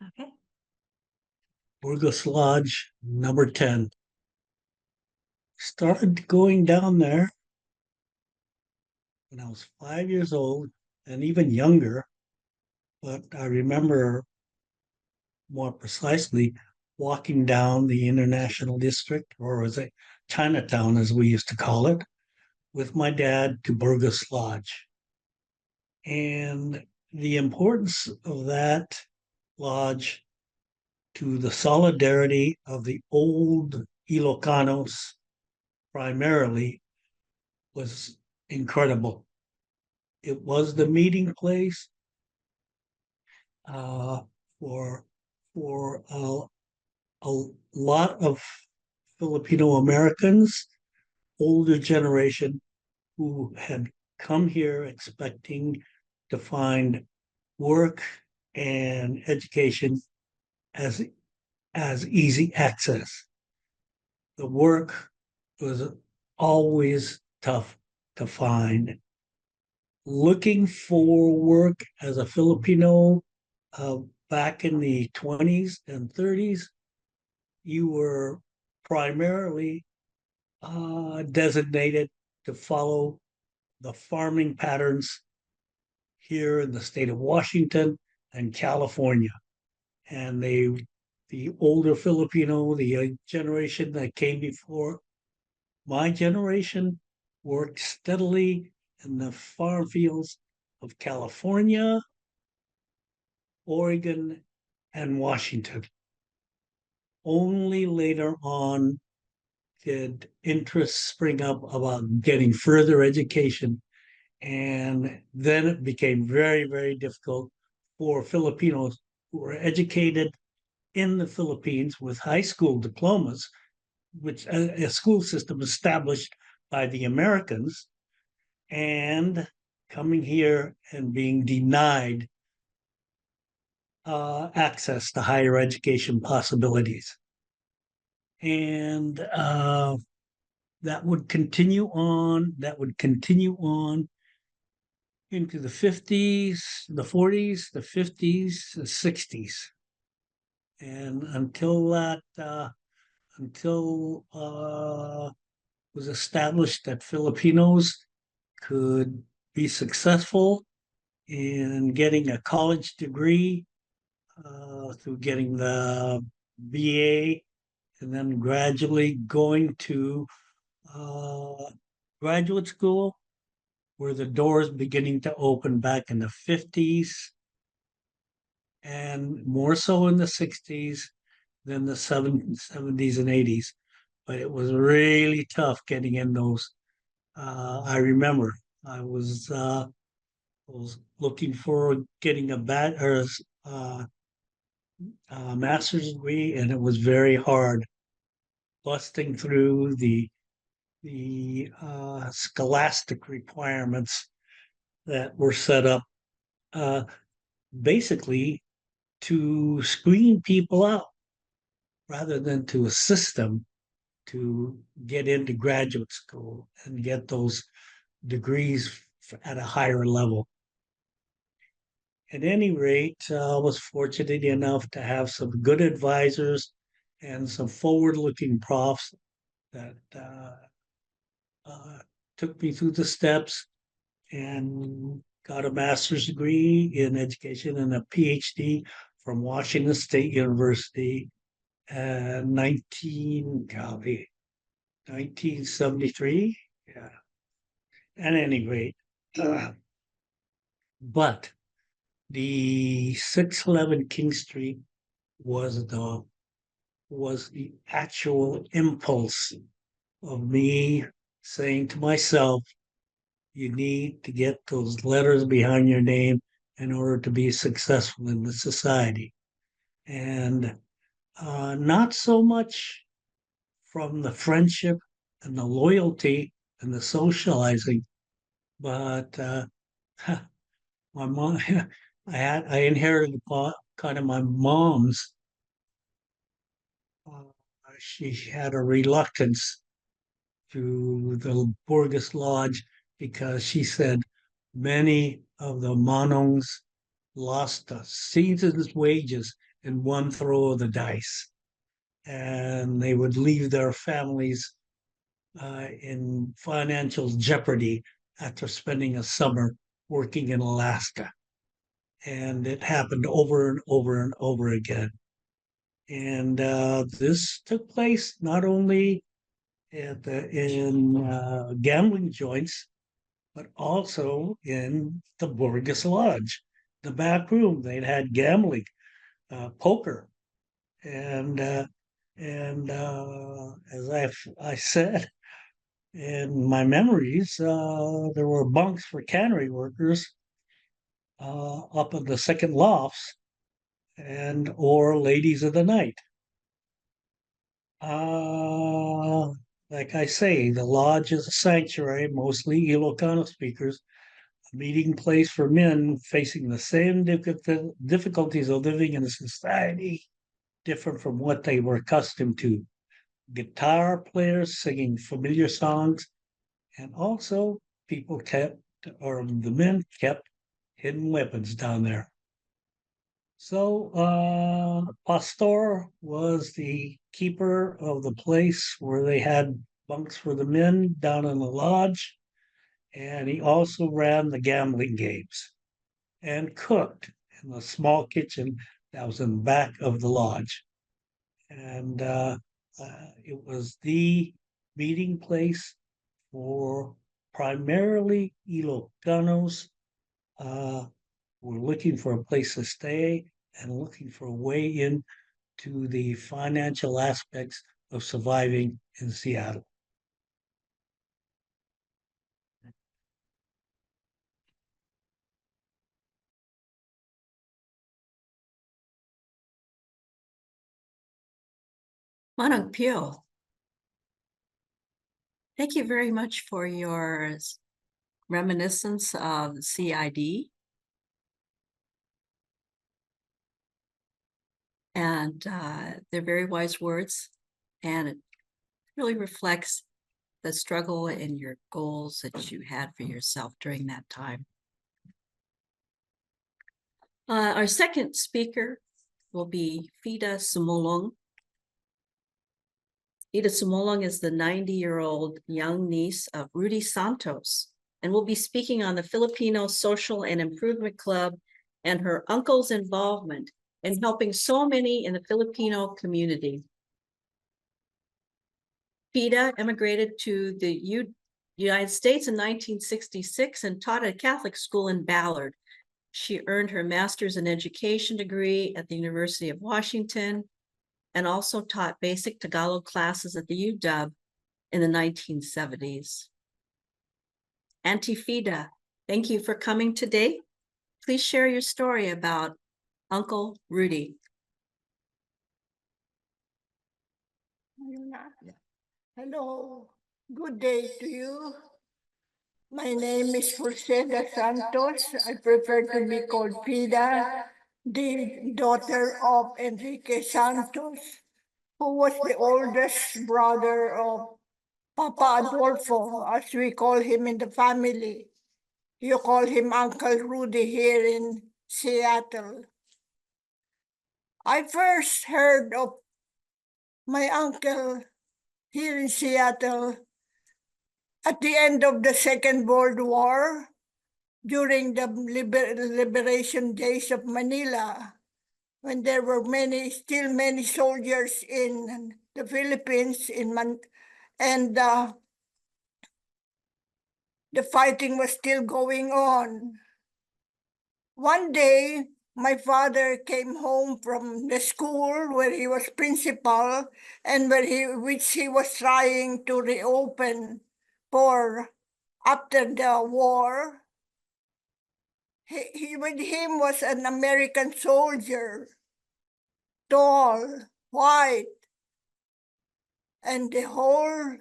Okay. Burgos Lodge, number 10. Started going down there when I was 5 years old and even younger, but I remember more precisely walking down the International District, or was it Chinatown as we used to call it, with my dad to Burgos Lodge. And the importance of that lodge to the solidarity of the old Ilocanos primarily was incredible. It was the meeting place for a lot of Filipino Americans, older generation, who had come here expecting to find work and education as easy access. The work was always tough to find. Looking for work as a Filipino back in the 20s and 30s, you were primarily designated to follow the farming patterns here in the state of Washington and California. And the older Filipino, the generation that came before my generation, worked steadily in the farm fields of California, Oregon, and Washington. Only later on did interest spring up about getting further education. And then it became very, very difficult for Filipinos who were educated in the Philippines with high school diplomas, which a school system established by the Americans, and coming here and being denied access to higher education possibilities. And that would continue on, into the 50s, the 40s, the 50s, the 60s. And until was established that Filipinos could be successful in getting a college degree through getting the BA and then gradually going to graduate school, where the doors beginning to open back in the 50s and more so in the 60s than the 70s and 80s. But it was really tough getting in those. I remember I was looking for getting a master's degree, and it was very hard busting through the scholastic requirements that were set up basically to screen people out rather than to assist them to get into graduate school and get those degrees at a higher level. At any rate, I was fortunate enough to have some good advisors and some forward-looking profs that took me through the steps and got a master's degree in education and a PhD from Washington State University in 1973. Yeah. At any rate, but the 611 King Street was the actual impulse of me saying to myself, you need to get those letters behind your name in order to be successful in the society. And not so much from the friendship and the loyalty and the socializing, but my mom, I inherited kind of my mom's. She had a reluctance to the Burgos Lodge because she said many of the Manongs lost a season's wages in one throw of the dice, and they would leave their families in financial jeopardy after spending a summer working in Alaska. And it happened over and over and over again. And this took place not only in gambling joints, but also in the Burgos Lodge, the back room. They'd had gambling, poker, and as I said in my memories, there were bunks for cannery workers up in the second lofts, and or ladies of the night. Like I say, the lodge is a sanctuary, mostly Ilocano speakers, a meeting place for men facing the same difficulties of living in a society different from what they were accustomed to. Guitar players singing familiar songs, and also people kept, or the men kept, hidden weapons down there. So Pastor was the keeper of the place where they had bunks for the men down in the lodge, and he also ran the gambling games and cooked in the small kitchen that was in the back of the lodge. And it was the meeting place for primarily Ilocanos who were looking for a place to stay and looking for a way in to the financial aspects of surviving in Seattle. Manang Pio, thank you very much for your reminiscence of CID. And they're very wise words, and it really reflects the struggle and your goals that you had for yourself during that time. Our second speaker will be Fida Sumulong. Fida Sumulong is the 90-year-old young niece of Rudy Santos and will be speaking on the Filipino Social and Improvement Club and her uncle's involvement in helping so many in the Filipino community. Fida emigrated to the United States in 1966 and taught at a Catholic school in Ballard. She earned her master's in education degree at the University of Washington and also taught basic Tagalog classes at the UW in the 1970s. Auntie Fida, thank you for coming today. Please share your story about Uncle Rudy. Hello, good day to you. My name is Fulceda Santos. I prefer to be called Fida, the daughter of Enrique Santos, who was the oldest brother of Papa Adolfo, as we call him in the family. You call him Uncle Rudy here in Seattle. I first heard of my uncle here in Seattle at the end of the Second World War, during the liberation days of Manila, when there were still many soldiers in the Philippines, and the fighting was still going on. One day, my father came home from the school where he was principal and which he was trying to reopen for after the war. He with him was an American soldier, tall, white, and the whole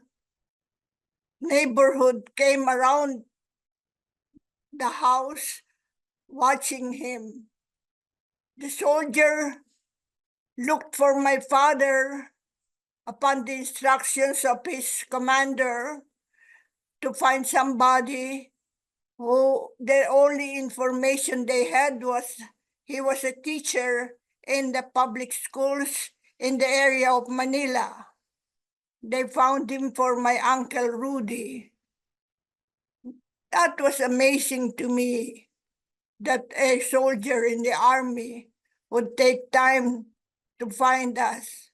neighborhood came around the house watching him. The soldier looked for my father upon the instructions of his commander to find somebody who the only information they had was he was a teacher in the public schools in the area of Manila. They found him for my Uncle Rudy. That was amazing to me, that a soldier in the army would take time to find us.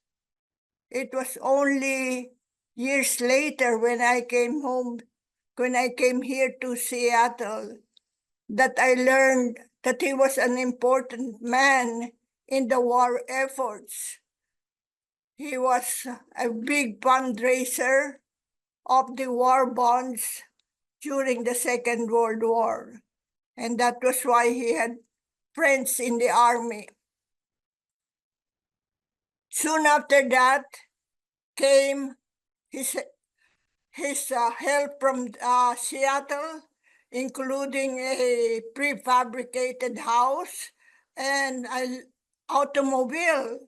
It was only years later when I came here to Seattle, that I learned that he was an important man in the war efforts. He was a big fundraiser of the war bonds during the Second World War, and that was why he had friends in the army. Soon after that came his help from Seattle, including a prefabricated house and an automobile,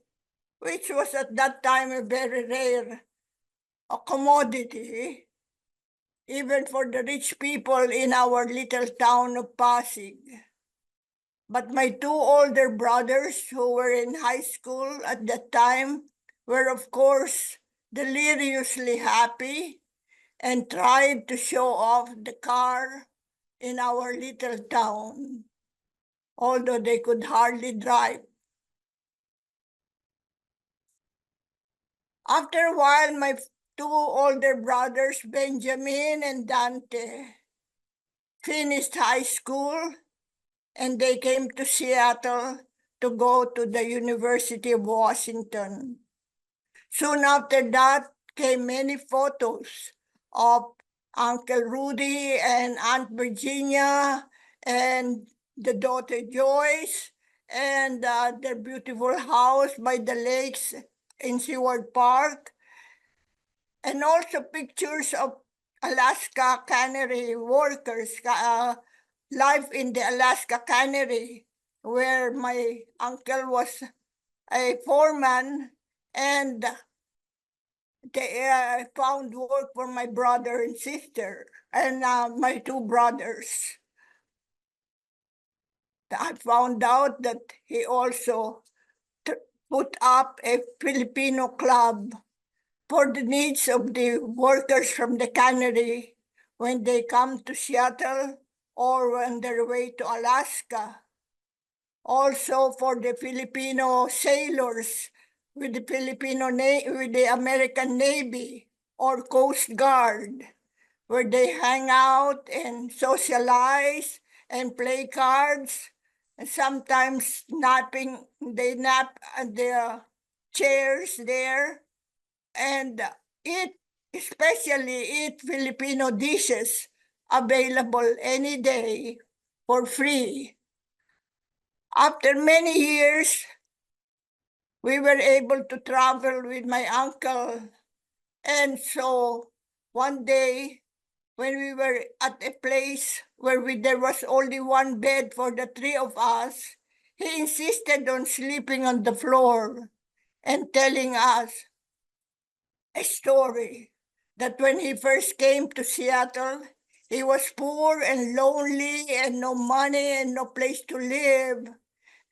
which was at that time a very rare commodity, even for the rich people in our little town of Pasig. But my two older brothers, who were in high school at that time, were of course deliriously happy and tried to show off the car in our little town, although they could hardly drive. After a while, my two older brothers, Benjamin and Dante, finished high school, and they came to Seattle to go to the University of Washington. Soon after that came many photos of Uncle Rudy and Aunt Virginia and the daughter Joyce and their beautiful house by the lakes in Seward Park, and also pictures of Alaska cannery workers, life in the Alaska cannery, where my uncle was a foreman, and they found work for my brother and sister, and my two brothers. I found out that he also put up a Filipino club for the needs of the workers from the cannery when they come to Seattle or on their way to Alaska. Also for the Filipino sailors with the American Navy or Coast Guard, where they hang out and socialize and play cards, and sometimes they nap at the chairs there, and especially eat Filipino dishes available any day for free. After many years, we were able to travel with my uncle. And so one day, when we were at a place where there was only one bed for the three of us, he insisted on sleeping on the floor and telling us a story that when he first came to Seattle, he was poor and lonely and no money and no place to live.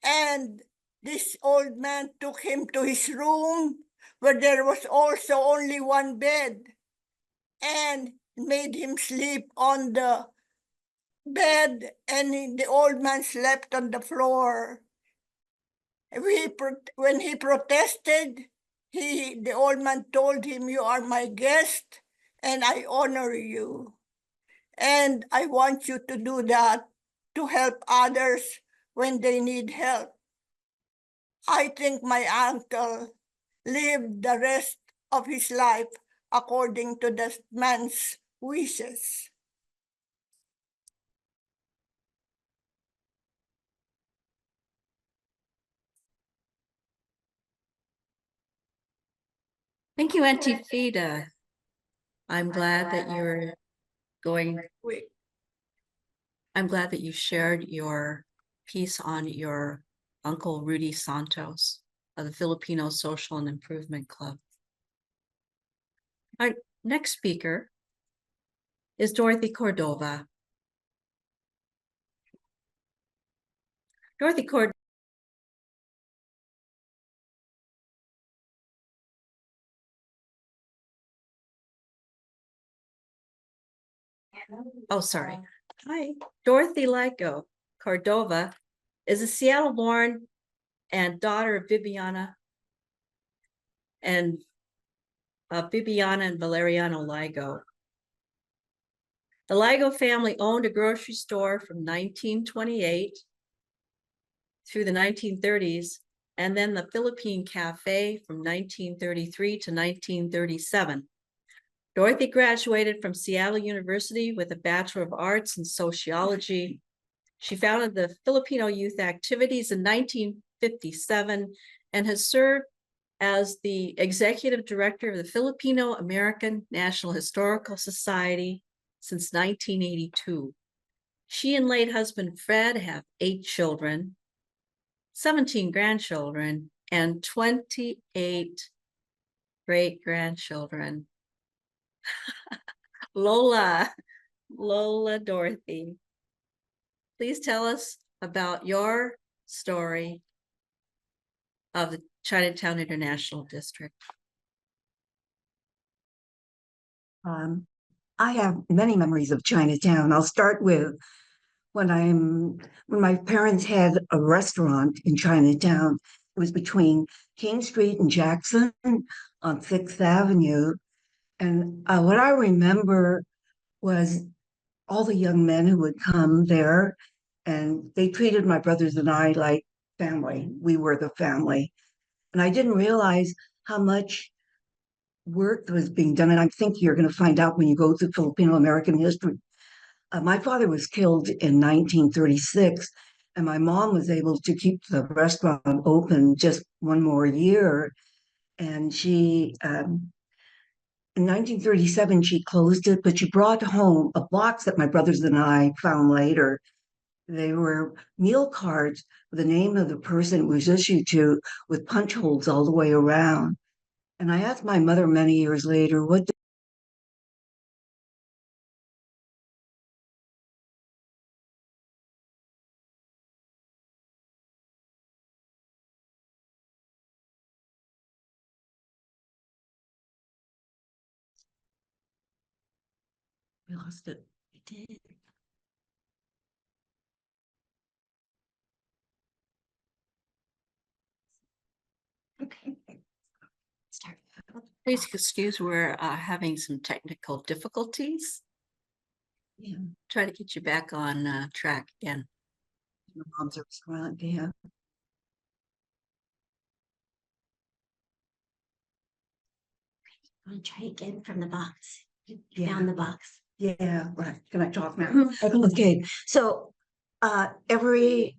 And this old man took him to his room where there was also only one bed and made him sleep on the bed, and the old man slept on the floor. When he protested, the old man told him, "You are my guest and I honor you. And I want you to do that to help others when they need help." I think my uncle lived the rest of his life according to the man's wishes. Thank you, Auntie Fida. I'm glad that you're going. I'm glad that you shared your piece on your Uncle Rudy Santos of the Filipino Social and Improvement Club. Our next speaker is Dorothy Cordova. Dorothy Cordova. Oh, sorry. Hi. Dorothy Ligo Cordova is a Seattle-born and daughter of Bibiana and Valeriano Ligo. The Ligo family owned a grocery store from 1928 through the 1930s, and then the Philippine Café from 1933 to 1937. Dorothy graduated from Seattle University with a Bachelor of Arts in Sociology. She founded the Filipino Youth Activities in 1957 and has served as the Executive Director of the Filipino American National Historical Society since 1982. She and late husband Fred have 8 children, 17 grandchildren, and 28 great-grandchildren. Lola Dorothy, please tell us about your story of the Chinatown International District. I have many memories of Chinatown. I'll start with when my parents had a restaurant in Chinatown. It was between King Street and Jackson on 6th Avenue. And what I remember was all the young men who would come there, and they treated my brothers and I like family. We were the family. And I didn't realize how much work was being done. And I think you're going to find out when you go through Filipino American history. My father was killed in 1936, and my mom was able to keep the restaurant open just one more year. And she, in 1937, she closed it, but she brought home a box that my brothers and I found later. They were meal cards with the name of the person it was issued to, with punch holes all the way around. And I asked my mother many years later, what we lost it. We did. Okay. Start. Please excuse, we're having some technical difficulties. Yeah. Try to get you back on track again. My mom's a restaurant, yeah. I'm gonna try again from the box. You Yeah. found the box. Yeah, right. Can I talk now? Okay, so every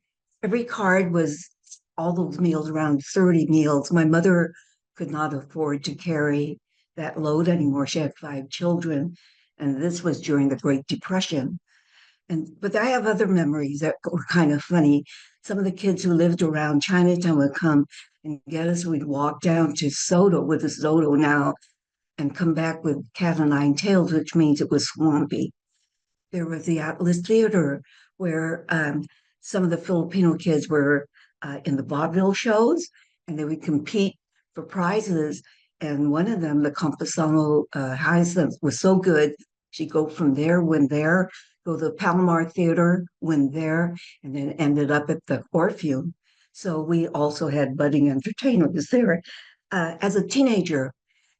card was all those meals, around 30 meals. My mother could not afford to carry that load anymore. She had 5 children, and this was during the Great Depression. But I have other memories that were kind of funny. Some of the kids who lived around Chinatown would come and get us. We'd walk down to Soto with a Soto now and come back with cat o' nine tails, which means it was swampy. There was the Atlas Theater, where some of the Filipino kids were in the vaudeville shows, and they would compete for prizes. And one of them, the Campesano Hyacinth, was so good, she'd go from there, win there, go to the Palomar Theater, win there, and then ended up at the Orpheum. So we also had budding entertainers there. As a teenager,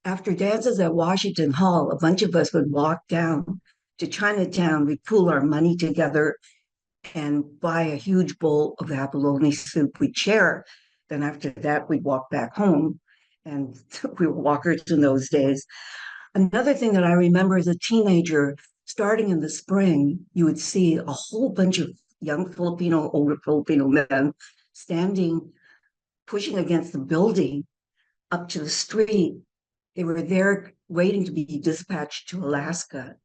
after dances at Washington Hall, a bunch of us would walk down to Chinatown. We'd pool our money together and buy a huge bowl of abalone soup. We'd share. Then after that, we'd walk back home. And we were walkers in those days. Another thing that I remember as a teenager, starting in the spring, you would see a whole bunch of young Filipino, older Filipino men standing, pushing against the building up to the street. They were there waiting to be dispatched to Alaska.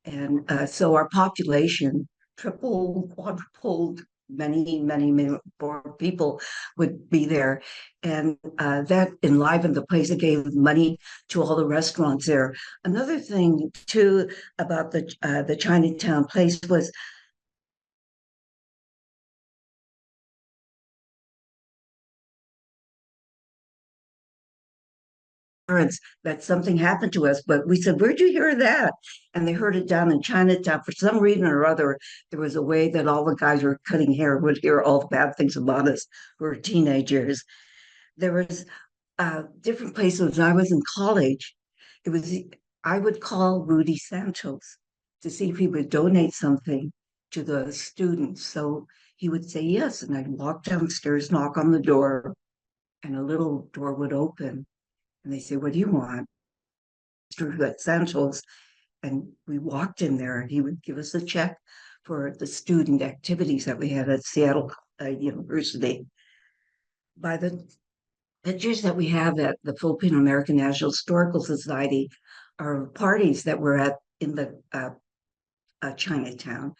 And so our population tripled, quadrupled, many more people would be there. And that enlivened the place. It gave money to all the restaurants there. Another thing, too, about the Chinatown place was parents that something happened to us, but we said, "Where'd you hear that?" And they heard it down in Chinatown. For some reason or other, there was a way that all the guys who were cutting hair would hear all the bad things about us who were teenagers. There was different places. When I was in college, it was I would call Rudy Santos to see if he would donate something to the students. So he would say yes, and I'd walk downstairs, knock on the door, and a little door would open and they say, "What do you want?" Mr. Santos. And we walked in there and he would give us a check for the student activities that we had at Seattle University. By the pictures that we have at the Filipino American National Historical Society are parties that were at in the Chinatown.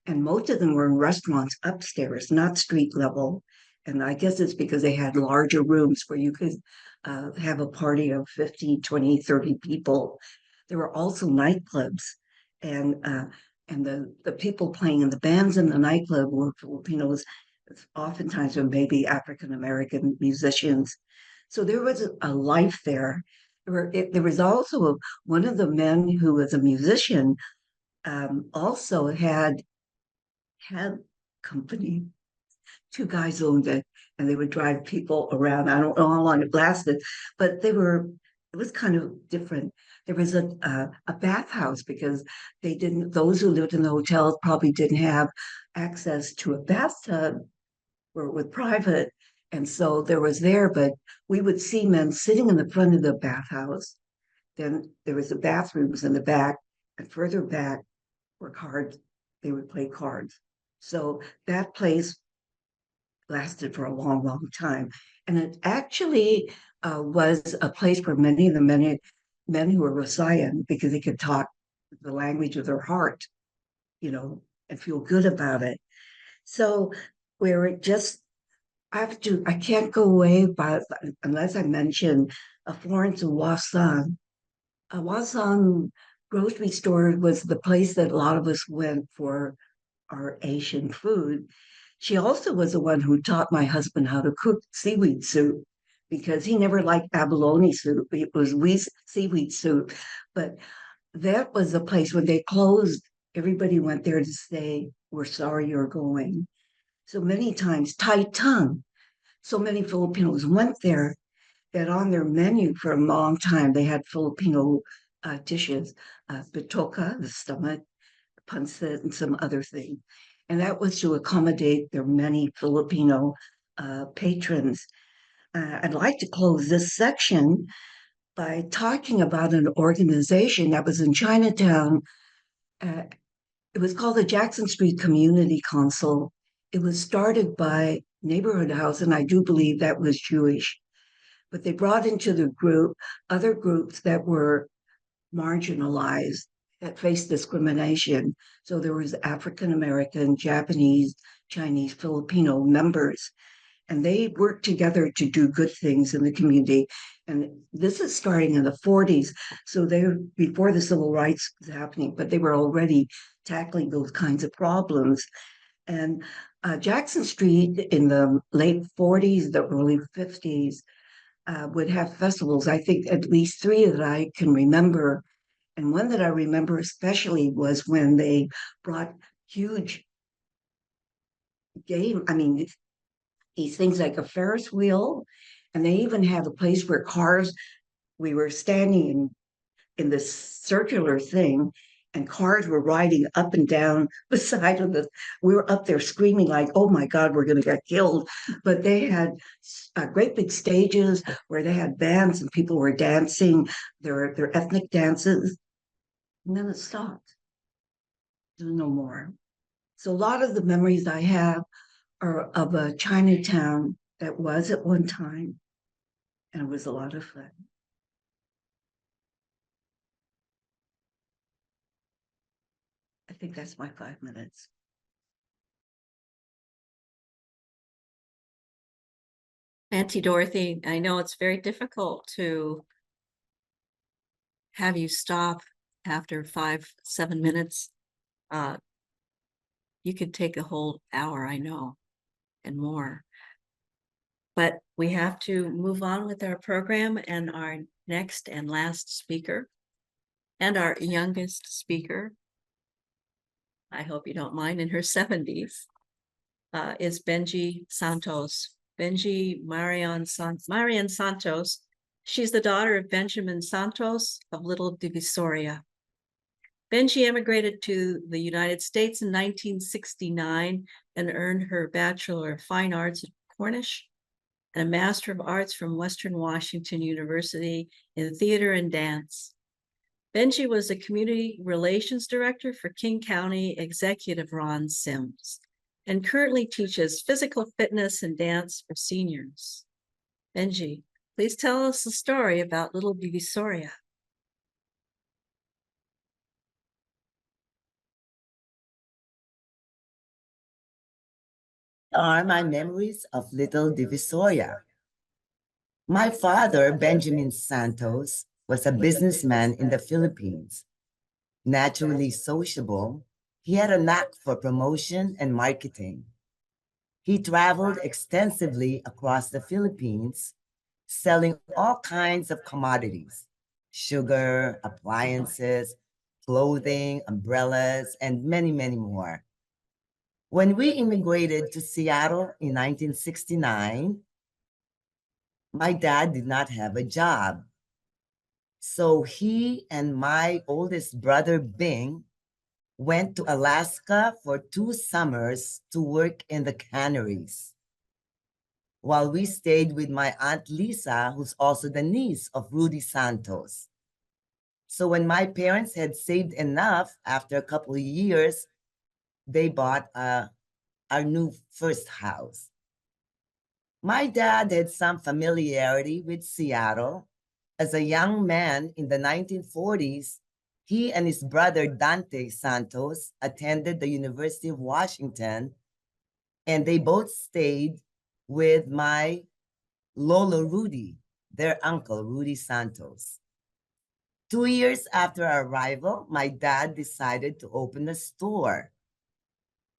And most of them were in restaurants upstairs, not street level. And I guess it's because they had larger rooms where you could have a party of 15, 20, 30 people. There were also nightclubs, and the people playing in the bands in the nightclub were Filipinos, oftentimes were maybe African American musicians. So there was a life there. There was also one of the men who was a musician, also had company. 2 guys owned it, and they would drive people around. I don't know how long it lasted, but it was kind of different. There was a bathhouse because they didn't, those who lived in the hotels probably didn't have access to a bathtub or with private. And so there was there, but we would see men sitting in the front of the bathhouse. Then there was the bathrooms in the back, and further back were cards. They would play cards. So that place lasted for a long time. And it actually was a place for many of the men who were Visayan because they could talk the language of their heart, you know, and feel good about it. So we're just I can't go away but unless I mention Florence and Wasan. Wasan grocery store was the place that a lot of us went for our Asian food. She also was the one who taught my husband how to cook seaweed soup because he never liked abalone soup. It was seaweed soup. But that was a place when they closed, everybody went there to say, "We're sorry you're going." So many times, Tai Tung. So many Filipinos went there that on their menu for a long time, they had Filipino dishes, bitoka, the stomach, pancit, and some other thing. And that was to accommodate their many Filipino patrons. I'd like to close this section by talking about an organization that was in Chinatown. Uh, it was called the Jackson Street Community Council. It was started by Neighborhood House, and I do believe that was Jewish. But they brought into the group other groups that were marginalized, that faced discrimination. So there was African American, Japanese, Chinese, Filipino members, and they worked together to do good things in the community. And this is starting in the 40s. So they were before the civil rights was happening, but they were already tackling those kinds of problems. And Jackson Street in the late 40s, the early 50s, would have festivals. I think at least three that I can remember. And one that I remember especially was when they brought huge game, I mean, these things like a Ferris wheel, and they even had a place where cars, we were standing in this circular thing, and cars were riding up and down the side of the. We were up there screaming like, "Oh my God, we're going to get killed!" But they had great big stages where they had bands and people were dancing their ethnic dances, and then it stopped. There's no more. So a lot of the memories I have are of a Chinatown that was at one time, and it was a lot of fun. I think that's my 5 minutes. Auntie Dorothy, I know it's very difficult to have you stop after 7 minutes. You could take a whole hour, I know, and more. But we have to move on with our program and our next and last speaker and our youngest speaker, I hope you don't mind, in her 70s, is Benji Santos. Benji Marian Santos. She's the daughter of Benjamin Santos of Little Divisoria. Benji emigrated to the United States in 1969 and earned her Bachelor of Fine Arts at Cornish and a Master of Arts from Western Washington University in Theater and Dance. Benji was the Community Relations Director for King County Executive Ron Sims and currently teaches physical fitness and dance for seniors. Benji, please tell us the story about Little Divisoria. Are my memories of Little Divisoria. My father, Benjamin Santos, was a businessman in the Philippines. Naturally sociable, he had a knack for promotion and marketing. He traveled extensively across the Philippines, selling all kinds of commodities, sugar, appliances, clothing, umbrellas, and many, many more. When we immigrated to Seattle in 1969, my dad did not have a job. So he and my oldest brother, Bing, went to Alaska for 2 summers to work in the canneries, while we stayed with my Aunt Lisa, who's also the niece of Rudy Santos. So when my parents had saved enough after a couple of years, they bought our new first house. My dad had some familiarity with Seattle. As a young man in the 1940s, he and his brother Dante Santos attended the University of Washington, and they both stayed with my Lolo Rudy, their uncle, Rudy Santos. 2 years after our arrival, my dad decided to open a store.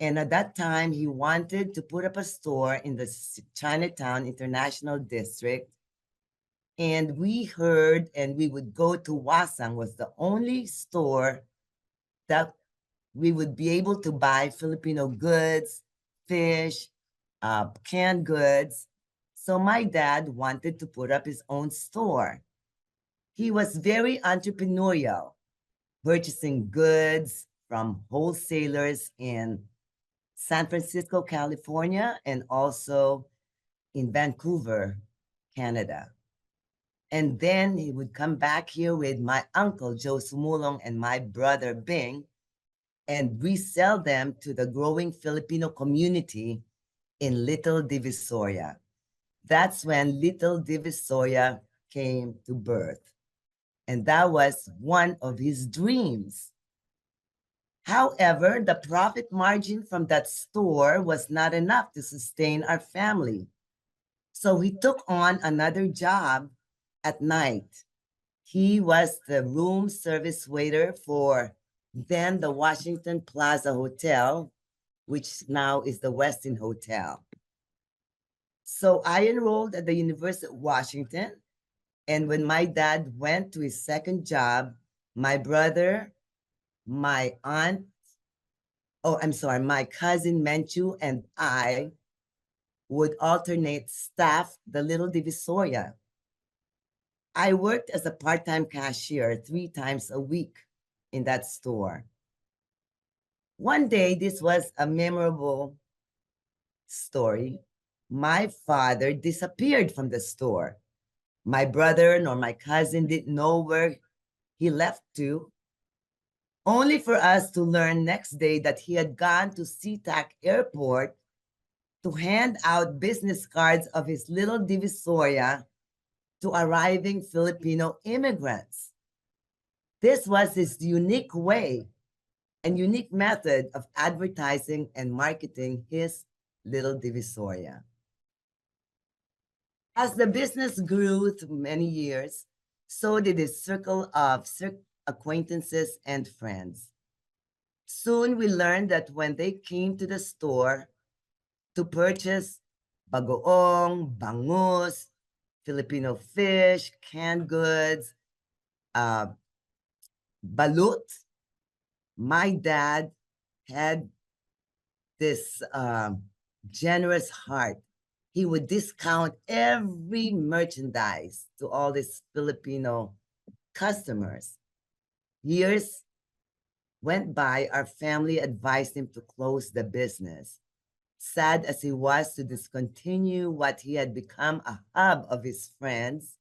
And at that time, he wanted to put up a store in the Chinatown International District. And we heard, and we would go to Wasang, was the only store that we would be able to buy Filipino goods, fish, canned goods. So my dad wanted to put up his own store. He was very entrepreneurial, purchasing goods from wholesalers in San Francisco, California, and also in Vancouver, Canada. And then he would come back here with my uncle, Joe Sumulong, and my brother, Bing, and resell them to the growing Filipino community in Little Divisoria. That's when Little Divisoria came to birth. And that was one of his dreams. However, the profit margin from that store was not enough to sustain our family. So he took on another job at night. He was the room service waiter for then the Washington Plaza Hotel, which now is the Westin Hotel. So I enrolled at the University of Washington. And when my dad went to his second job, my brother, my aunt, my cousin Menchu and I would alternate staff the Little Divisoria. I worked as a part-time cashier 3 times a week in that store. One day, this was a memorable story. My father disappeared from the store. My brother nor my cousin didn't know where he left to, only for us to learn next day that he had gone to SeaTac Airport to hand out business cards of his Little Divisoria to arriving Filipino immigrants. This was his unique way and unique method of advertising and marketing his Little Divisoria. As the business grew through many years, so did his circle of acquaintances and friends. Soon we learned that when they came to the store to purchase bagoong, bangus, Filipino fish, canned goods, balut, my dad had this generous heart. He would discount every merchandise to all these Filipino customers. Years went by, our family advised him to close the business. Sad as he was to discontinue what he had become a hub of his friends,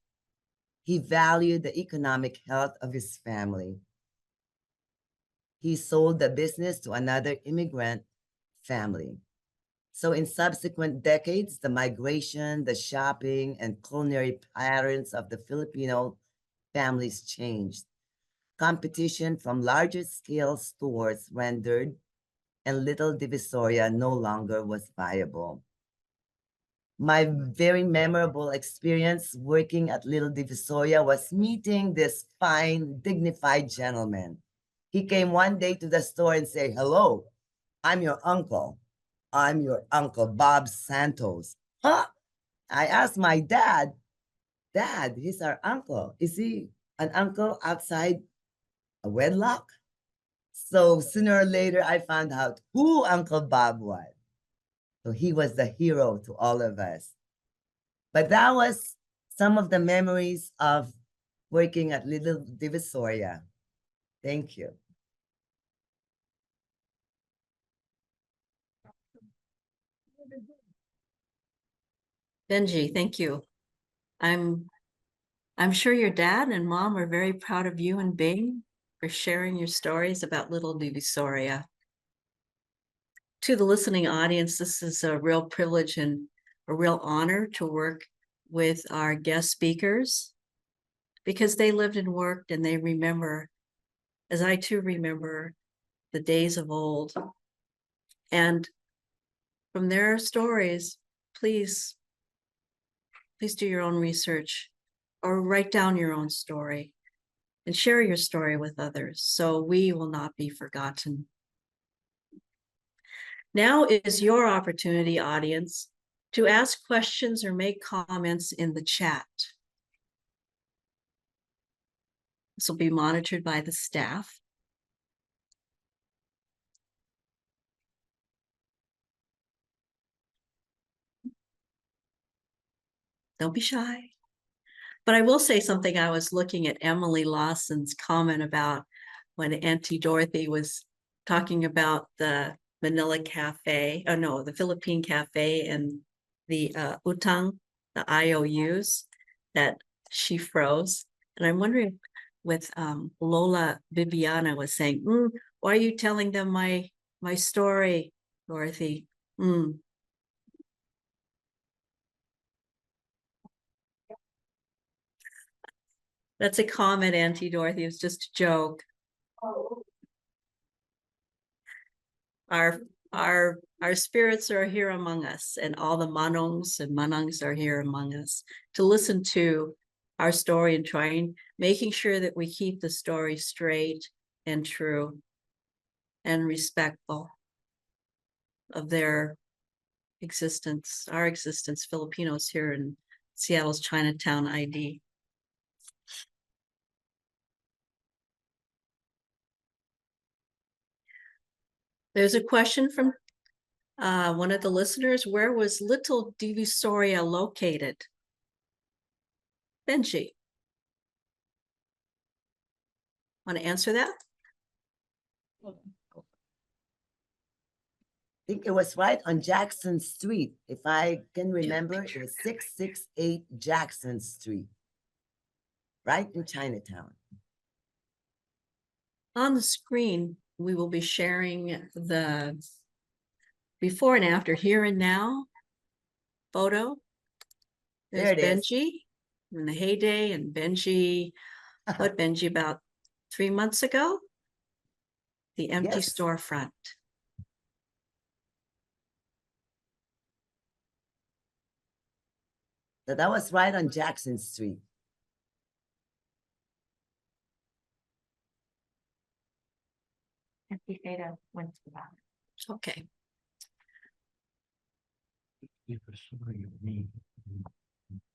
he valued the economic health of his family. He sold the business to another immigrant family. So in subsequent decades, the migration, the shopping, and culinary patterns of the Filipino families changed. Competition from larger scale stores rendered, and Little Divisoria no longer was viable. My very memorable experience working at Little Divisoria was meeting this fine, dignified gentleman. He came one day to the store and said, "Hello, I'm your uncle. I'm your uncle, Bob Santos." Huh? I asked my dad, "Dad, he's our uncle. Is he an uncle outside a wedlock?" So sooner or later, I found out who Uncle Bob was. So he was the hero to all of us. But that was some of the memories of working at Little Divisoria. Thank you. Benji, thank you. I'm sure your dad and mom are very proud of you and Bing for sharing your stories about Little Divisoria. To the listening audience, this is a real privilege and a real honor to work with our guest speakers because they lived and worked and they remember, as I too remember, the days of old. And from their stories, please do your own research or write down your own story and share your story with others so we will not be forgotten. Now is your opportunity, audience, to ask questions or make comments in the chat. This will be monitored by the staff. Don't be shy. But I will say something. I was looking at Emily Lawson's comment about when Auntie Dorothy was talking about the Manila Café, oh no, the Philippine Cafe and the utang, the IOUs that she froze. And I'm wondering with Lola Bibiana was saying, why are you telling them my story, Dorothy? That's a comment, Auntie Dorothy. It was just a joke. Our spirits are here among us, and all the manongs and manangs are here among us to listen to our story and making sure that we keep the story straight and true and respectful of their existence, our existence, Filipinos here in Seattle's Chinatown ID. There's a question from one of the listeners. Where was Little Divisoria located? Benji, want to answer that? I think it was right on Jackson Street. If I can remember, it was 668 Jackson Street, right in Chinatown. On the screen, we will be sharing the before and after, here and now photo. There's Benji in the heyday, and Benji, Benji about 3 months ago? The empty storefront. So that was right on Jackson Street. Okay.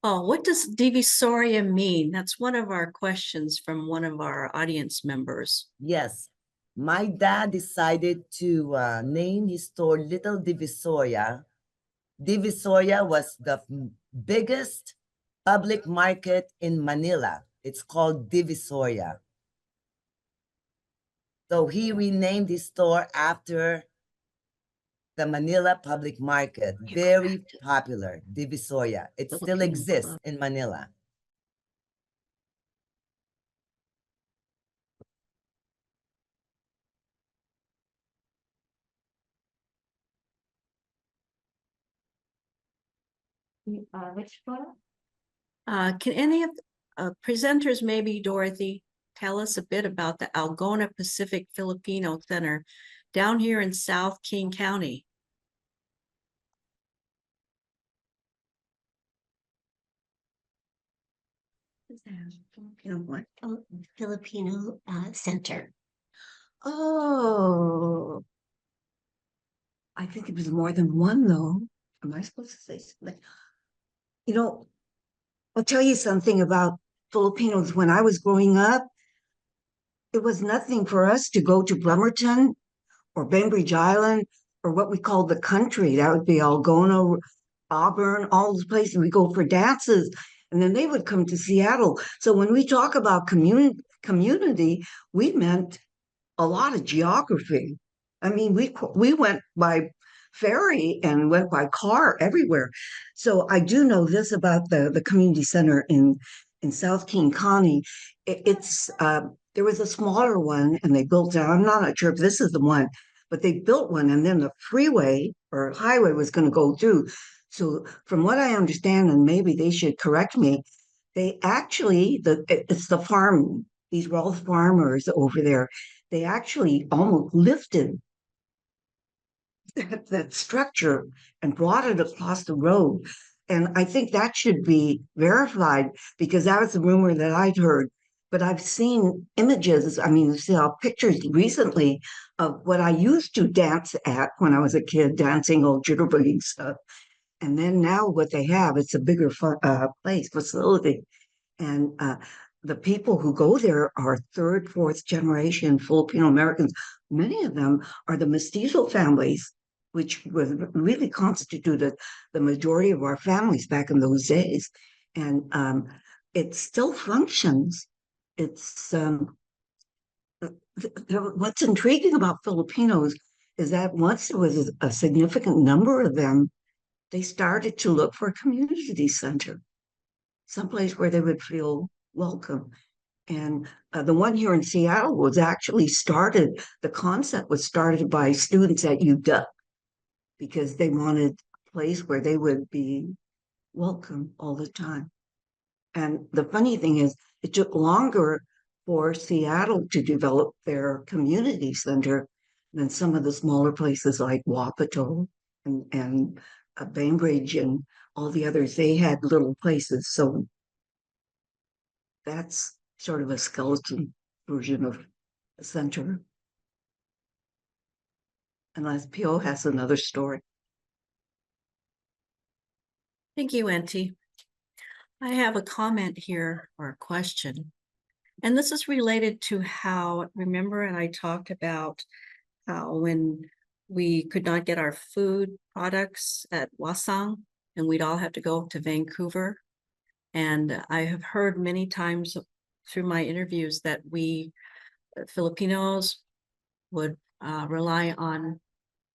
Oh, what does Divisoria mean? That's one of our questions from one of our audience members. Yes. My dad decided to name his store Little Divisoria. Divisoria was the biggest public market in Manila. It's called Divisoria. So he renamed his store after the Manila Public Market. Very popular, Divisoria. It still exists in Manila. Which photo? Can any of presenters, maybe Dorothy, tell us a bit about the Algona Pacific Filipino Center down here in South King County? Filipino Center. Oh, I think it was more than one, though. Am I supposed to say something? You know, I'll tell you something about Filipinos. When I was growing up, it was nothing for us to go to Bremerton or Bainbridge Island or what we call the country. That would be Algona, Auburn, all those places. We go for dances, and then they would come to Seattle. So when we talk about community, we meant a lot of geography. I mean, we went by ferry and went by car everywhere. So I do know this about the community center in South King County. It's there was a smaller one, and they built it. I'm not sure if this is the one, but they built one, and then the freeway or highway was going to go through. So from what I understand, and maybe they should correct me, they actually, it's the farm, these were all farmers over there. They actually almost lifted that structure and brought it across the road. And I think that should be verified because that was the rumor that I'd heard. But I've seen images, I mean, I saw pictures recently of what I used to dance at when I was a kid, dancing old jitterbug stuff. And then now what they have, it's a bigger place, facility. And the people who go there are third, fourth generation Filipino Americans. Many of them are the mestizo families, which was really constituted the majority of our families back in those days. And it still functions. It's what's intriguing about Filipinos is that once there was a significant number of them, they started to look for a community center, someplace where they would feel welcome. And the one here in Seattle was actually started, the concept was started by students at UW because they wanted a place where they would be welcome all the time. And the funny thing is, it took longer for Seattle to develop their community center than some of the smaller places like Wapato and Bainbridge and all the others. They had little places. So that's sort of a skeleton version of the center. Unless Pio has another story. Thank you, Auntie. I have a comment here or a question. And this is related to how, remember, and I talked about how when we could not get our food products at Wasang and we'd all have to go to Vancouver. And I have heard many times through my interviews that we Filipinos would rely on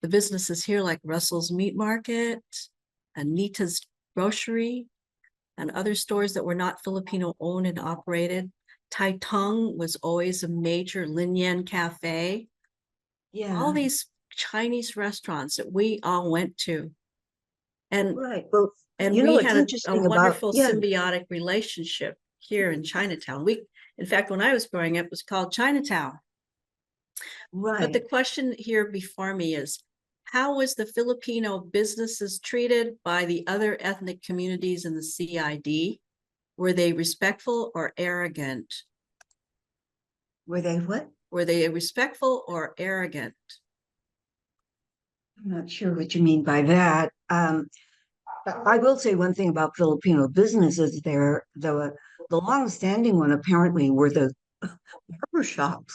the businesses here like Russell's Meat Market, Anita's Grocery, and other stores that were not Filipino owned and operated. Tai Tung was always a major Lin Yan Cafe. Yeah. All these Chinese restaurants that we all went to. And, right. Well, and you know, we what's had interesting a wonderful about, yeah. symbiotic relationship here in Chinatown. In fact, when I was growing up, it was called Chinatown. Right. But the question here before me is, how was the Filipino businesses treated by the other ethnic communities in the CID? Were they respectful or arrogant? Were they what? Were they respectful or arrogant? I'm not sure what you mean by that. I will say one thing about Filipino businesses there, the long-standing one apparently were the barbershops,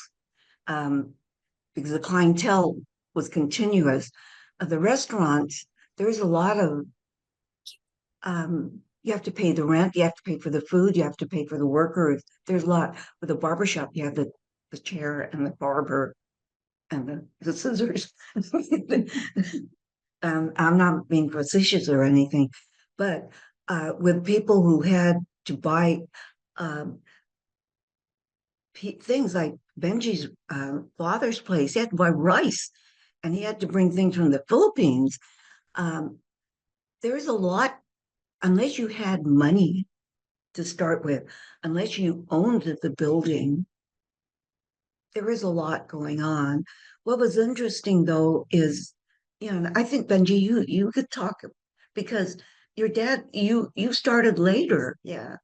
because the clientele was continuous. The restaurants, there's a lot of, you have to pay the rent, you have to pay for the food, you have to pay for the workers. There's a lot. With a barbershop, you have the chair and the barber and the scissors. I'm not being facetious or anything, but with people who had to buy things like Benji's father's place, he had to buy rice and he had to bring things from the Philippines. There's a lot, unless you had money to start with, unless you owned the building, there is a lot going on. What was interesting though is, you know, I think Benji, you could talk because your dad, you started later. Yeah.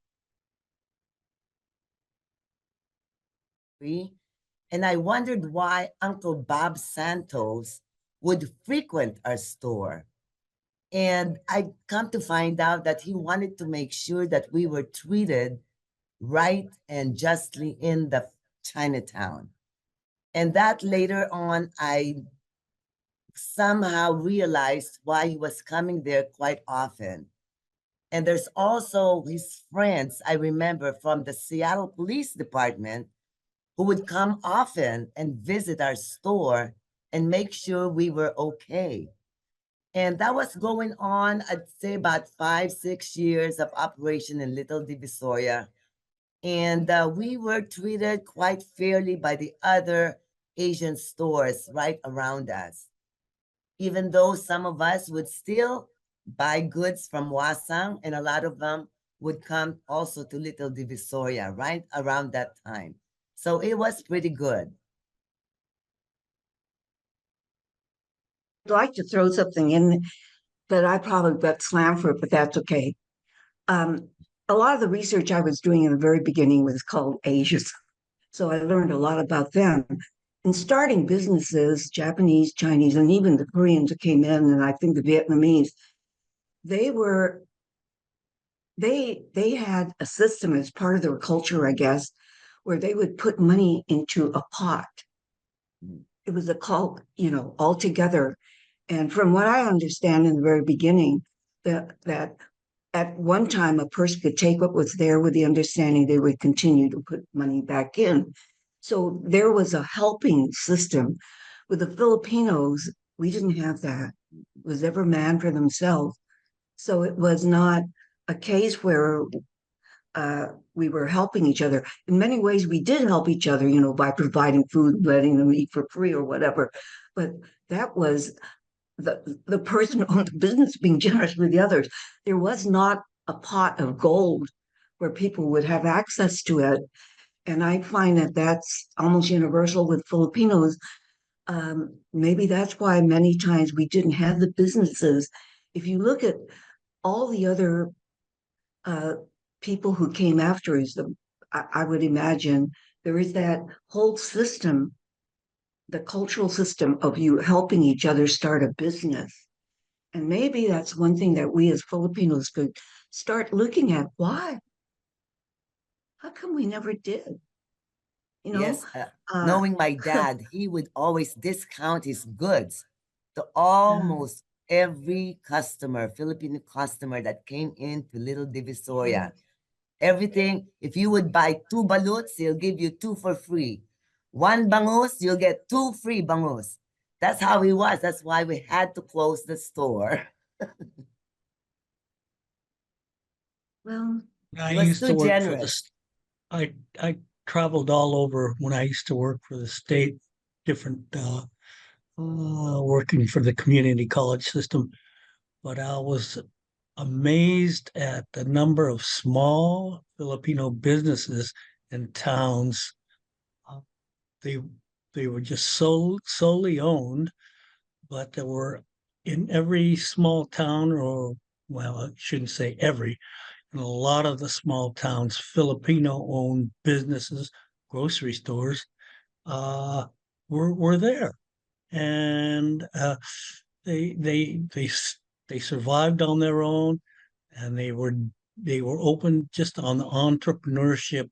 And I wondered why Uncle Bob Santos would frequent our store. And I come to find out that he wanted to make sure that we were treated right and justly in the Chinatown. And that later on, I somehow realized why he was coming there quite often. And there's also his friends, I remember, from the Seattle Police Department who would come often and visit our store and make sure we were okay. And that was going on, I'd say about 5-6 years of operation in Little Divisoria. And we were treated quite fairly by the other Asian stores right around us. Even though some of us would still buy goods from Wasang, and a lot of them would come also to Little Divisoria right around that time. So it was pretty good. I'd like to throw something in that I probably got slammed for, but that's okay. A lot of the research I was doing in the very beginning was called Asians. So I learned a lot about them. In starting businesses, Japanese, Chinese, and even the Koreans that came in, and I think the Vietnamese, they had a system as part of their culture, I guess, where they would put money into a pot. It was a cult, all together. And from what I understand in the very beginning, that at one time a person could take what was there with the understanding they would continue to put money back in. So there was a helping system. With the Filipinos, we didn't have that. It was every man for themselves. So it was not a case where we were helping each other. In many ways, we did help each other, by providing food, letting them eat for free or whatever. But that was the person who owned the business being generous with the others. There was not a pot of gold where people would have access to it. And I find that that's almost universal with Filipinos. Maybe that's why many times we didn't have the businesses. If you look at all the other people who came after us, I would imagine there is that whole system, the cultural system of you helping each other start a business. And maybe that's one thing that we as Filipinos could start looking at. Why? How come we never did? Yes, knowing my dad, he would always discount his goods to almost every customer, Filipino customer that came into Little Divisoria. Everything, if you would buy 2 baluts, he'll give you 2 for free. 1 bangus, you'll get 2 free bangus. That's how he was. That's why we had to close the store. Well, I He was used to too work for generous. I traveled all over when I used to work for the state, different working for the community college system. But I was amazed at the number of small Filipino businesses and towns. Uh, They they were just solely owned, but there were in every small town, or well, I shouldn't say every, in a lot of the small towns, Filipino-owned businesses, grocery stores, uh, were there, and they they they they survived on their own, and they were open just on the entrepreneurship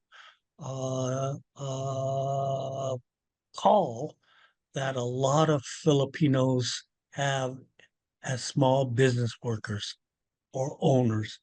call that a lot of Filipinos have as small business workers or owners.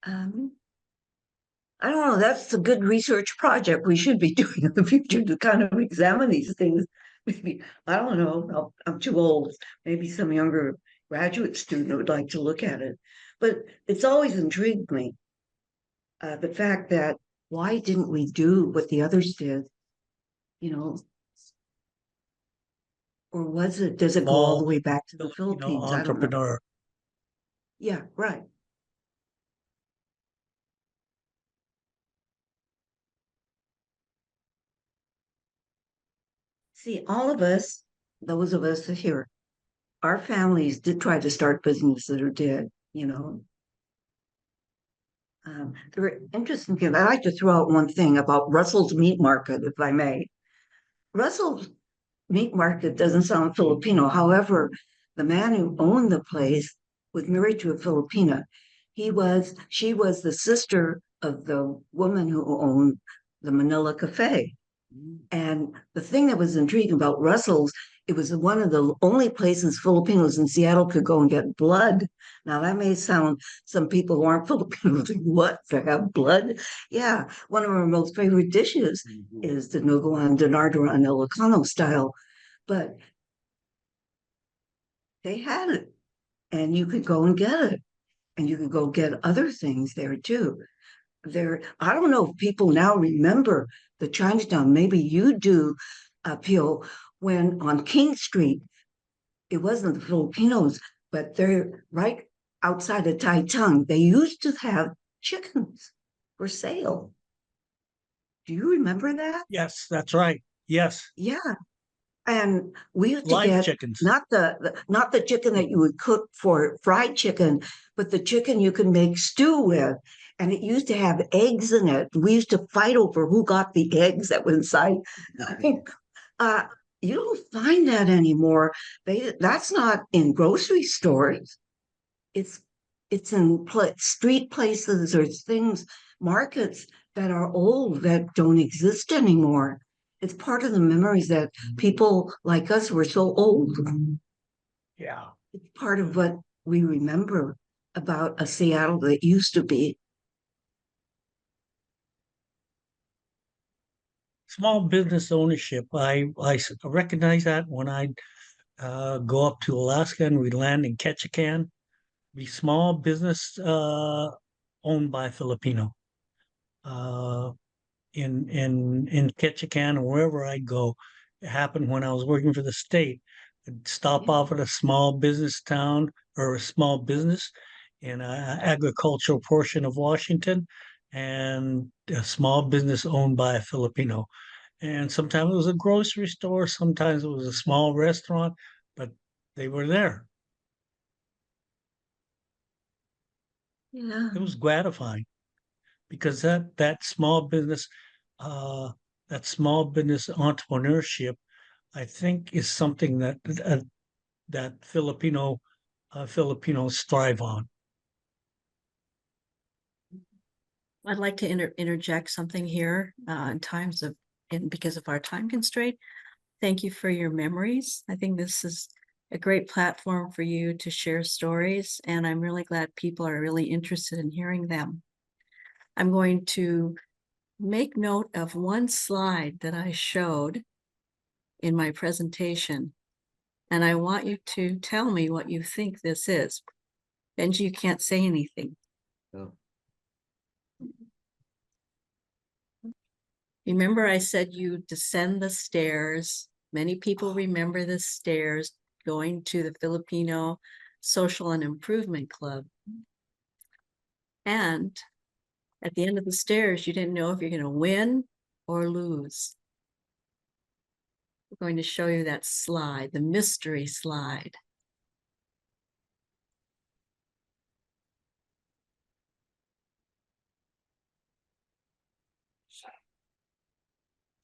I don't know. That's a good research project we should be doing in the future to kind of examine these things. Maybe, I don't know. I'm too old. Maybe some younger graduate student would like to look at it. But it's always intrigued me, the fact that why didn't we do what the others did? You know, or does it go all the way back to the Philippines? I don't know. Entrepreneur. Yeah, right. See, all of us, those of us here, our families did try to start businesses or did. There were interesting things. I like to throw out one thing about Russell's Meat Market, if I may. Russell's Meat Market doesn't sound Filipino. However, the man who owned the place was married to a Filipina. She was the sister of the woman who owned the Manila Café. And the thing that was intriguing about Russell's, it was one of the only places Filipinos in Seattle could go and get blood. Now, that may sound, some people who aren't Filipinos, what, to have blood? Yeah, one of our most favorite dishes is the Nuguan Denardaran Ilocano style. But they had it, and you could go and get it. And you could go get other things there too. I don't know if people now remember the Chinatown. Maybe you do, Peel, when on King Street, it wasn't the Filipinos, but they're right outside of Tai Tung. They used to have chickens for sale. Do you remember that? Yes, that's right. Yes, Yeah. And we used to live get chickens. not the chicken that you would cook for fried chicken, but the chicken you could make stew with. And it used to have eggs in it. We used to fight over who got the eggs that were inside. I mean, you don't find that anymore. That's not in grocery stores. It's it's in street places or things, markets that are old that don't exist anymore. It's part of the memories that people like us were so old. Yeah. It's part of what we remember about a Seattle that used to be. Small business ownership. I recognize that when I go up to Alaska and we land in Ketchikan, be small business owned by Filipino. Uh, in Ketchikan or wherever I go. It happened when I was working for the state. I'd stop off at a small business town or a small business in an agricultural portion of Washington, and a small business owned by a Filipino. And sometimes it was a grocery store, sometimes it was a small restaurant, but they were there. Yeah. It was gratifying because uh, that small business entrepreneurship, I think, is something that Filipinos strive on. I'd like to interject something here because of our time constraint. Thank you for your memories. I think this is a great platform for you to share stories, and I'm really glad people are really interested in hearing them. I'm going to make note of one slide that I showed in my presentation, and I want you to tell me what you think this is. Benji, you can't say anything. Oh. Remember I said you descend the stairs. Many people remember the stairs going to the Filipino Social and Improvement Club. And at the end of the stairs, you didn't know if you're going to win or lose. We're going to show you that slide, the mystery slide.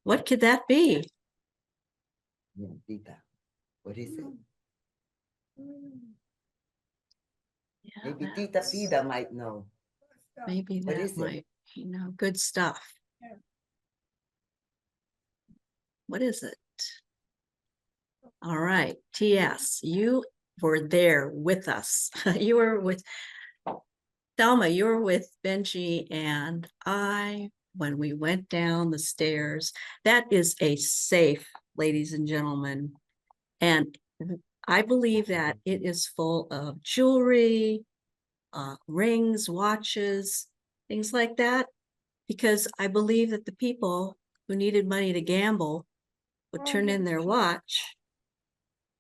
What could that be? Yeah, Tita. What is it? Yeah, Maybe Tita that's- Fida might know. Maybe What that is it? might, good stuff. What is it? All right, TS, you were there with us. You were with Thelma, you were with Benji and I when we went down the stairs. That is a safe, ladies and gentlemen. And I believe that it is full of jewelry, rings, watches, things like that, because I believe that the people who needed money to gamble would turn in their watch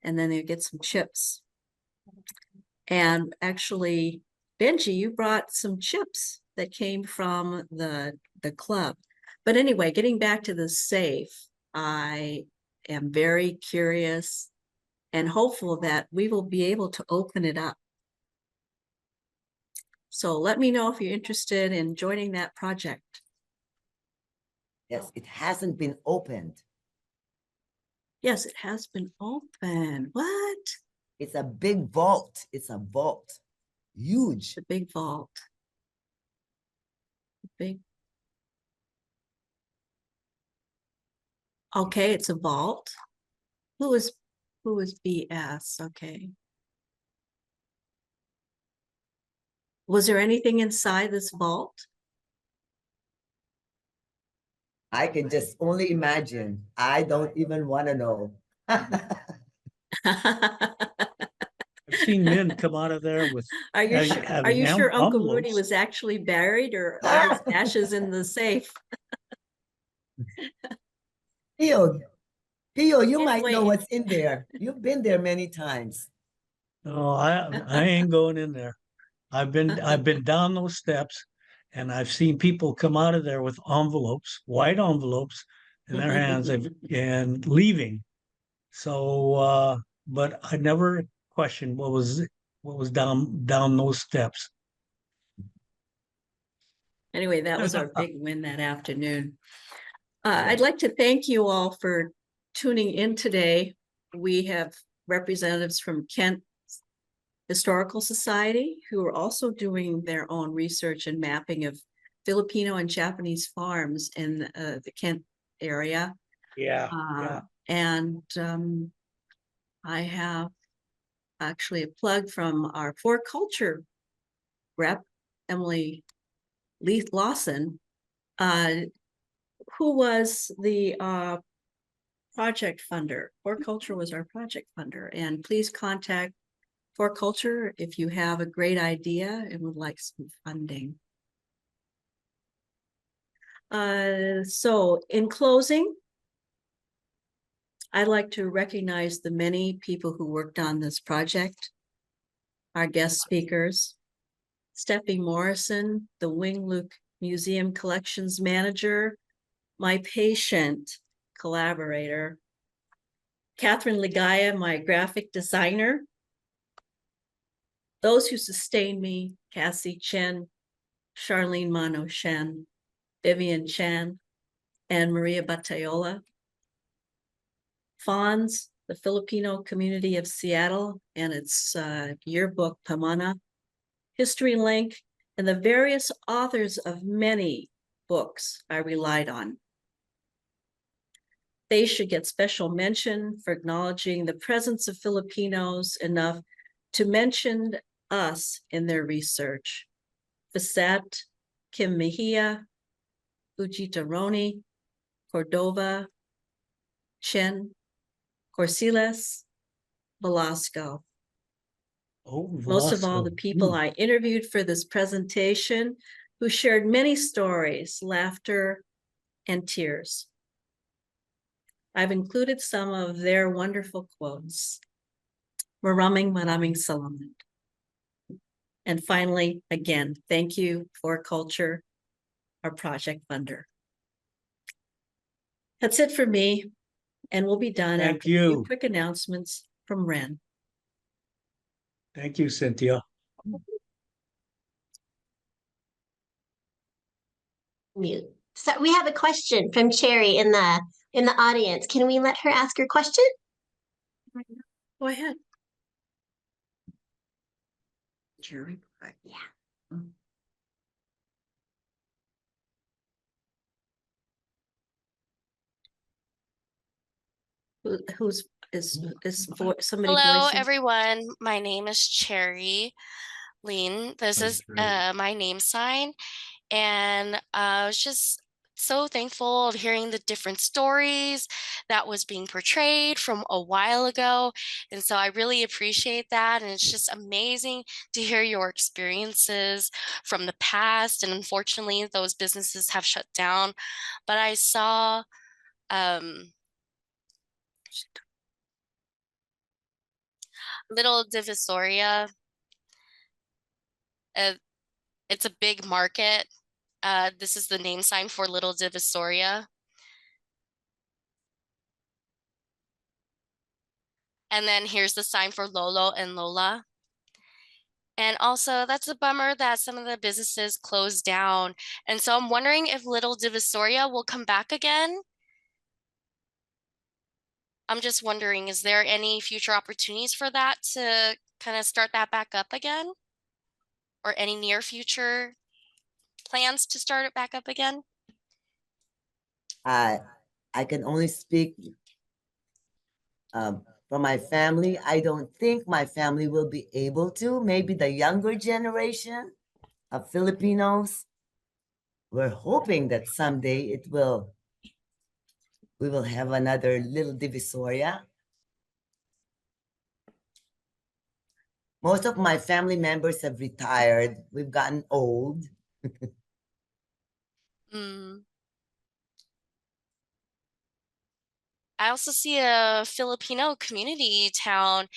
and then they'd get some chips. And actually, Benji, you brought some chips that came from the club. But anyway, getting back to the safe, I am very curious and hopeful that we will be able to open it up. So let me know if you're interested in joining that project. Yes, it hasn't been opened. Yes, it has been open. What? It's a big vault. It's a vault. Huge. The big vault. Big. Okay, it's a vault. Who is BS? Okay. Was there anything inside this vault? I can just only imagine. I don't even want to know. I've seen men come out of there with Are you having, sure, are having you sure Uncle Rudy envelopes. was actually buried, or are his ashes in the safe? Pio, you might know Anyway. what's in there. You've been there many times. Oh, I ain't going in there. I've been down those steps, and I've seen people come out of there with envelopes, white envelopes, in their hands and leaving. So, but I never questioned what was down those steps. Anyway, that was our big win that afternoon. I'd like to thank you all for tuning in today. We have representatives from Kent Historical Society who are also doing their own research and mapping of Filipino and Japanese farms in the Kent area. Yeah. And I have actually a plug from our For Culture rep, Emily Leith Lawson, who was the project funder. For Culture was our project funder. And please contact For Culture if you have a great idea and would like some funding. So in closing, I'd like to recognize the many people who worked on this project. Our guest speakers, Steffi Morrison, the Wing Luke Museum Collections Manager, my patient collaborator, Catherine Ligaya, my graphic designer, those who sustained me, Cassie Chen, Charlene Mano Shen, Vivian Chan, and Maria Batayola, Fonz, the Filipino community of Seattle, and its yearbook, Pamana, History Link, and the various authors of many books I relied on. They should get special mention for acknowledging the presence of Filipinos enough to mention us in their research. Facette, Kim Mejia, Fujita Roni, Cordova, Chen, Corsiles, Velasco. Most of all, the people I interviewed for this presentation who shared many stories, laughter, and tears. I've included some of their wonderful quotes. Maraming salamat. And finally, again, thank you For Culture, our project funder. That's it for me, and we'll be done Thank after you. a few quick announcements from Ren. Thank you, Cynthia. Mute. So we have a question from Cherry in the audience. Can we let her ask her question? Go ahead. Jerry? Yeah. Is somebody Hello, voicing? everyone. My name is Cherry Lean. This is my name sign. And I was just so thankful of hearing the different stories that was being portrayed from a while ago. And so I really appreciate that. And it's just amazing to hear your experiences from the past. And unfortunately, those businesses have shut down. But I saw Little Divisoria. It's a big market. This is the name sign for Little Divisoria. And then here's the sign for Lolo and Lola. And also, that's a bummer that some of the businesses closed down. And so I'm wondering if Little Divisoria will come back again. I'm just wondering, is there any future opportunities for that to kind of start that back up again? Or any near future plans to start it back up again? I can only speak for my family. I don't think my family will be able to. Maybe the younger generation of Filipinos. We're hoping that someday we will have another Little Divisoria. Most of my family members have retired. We've gotten old. Mm. I also see a Filipino community town,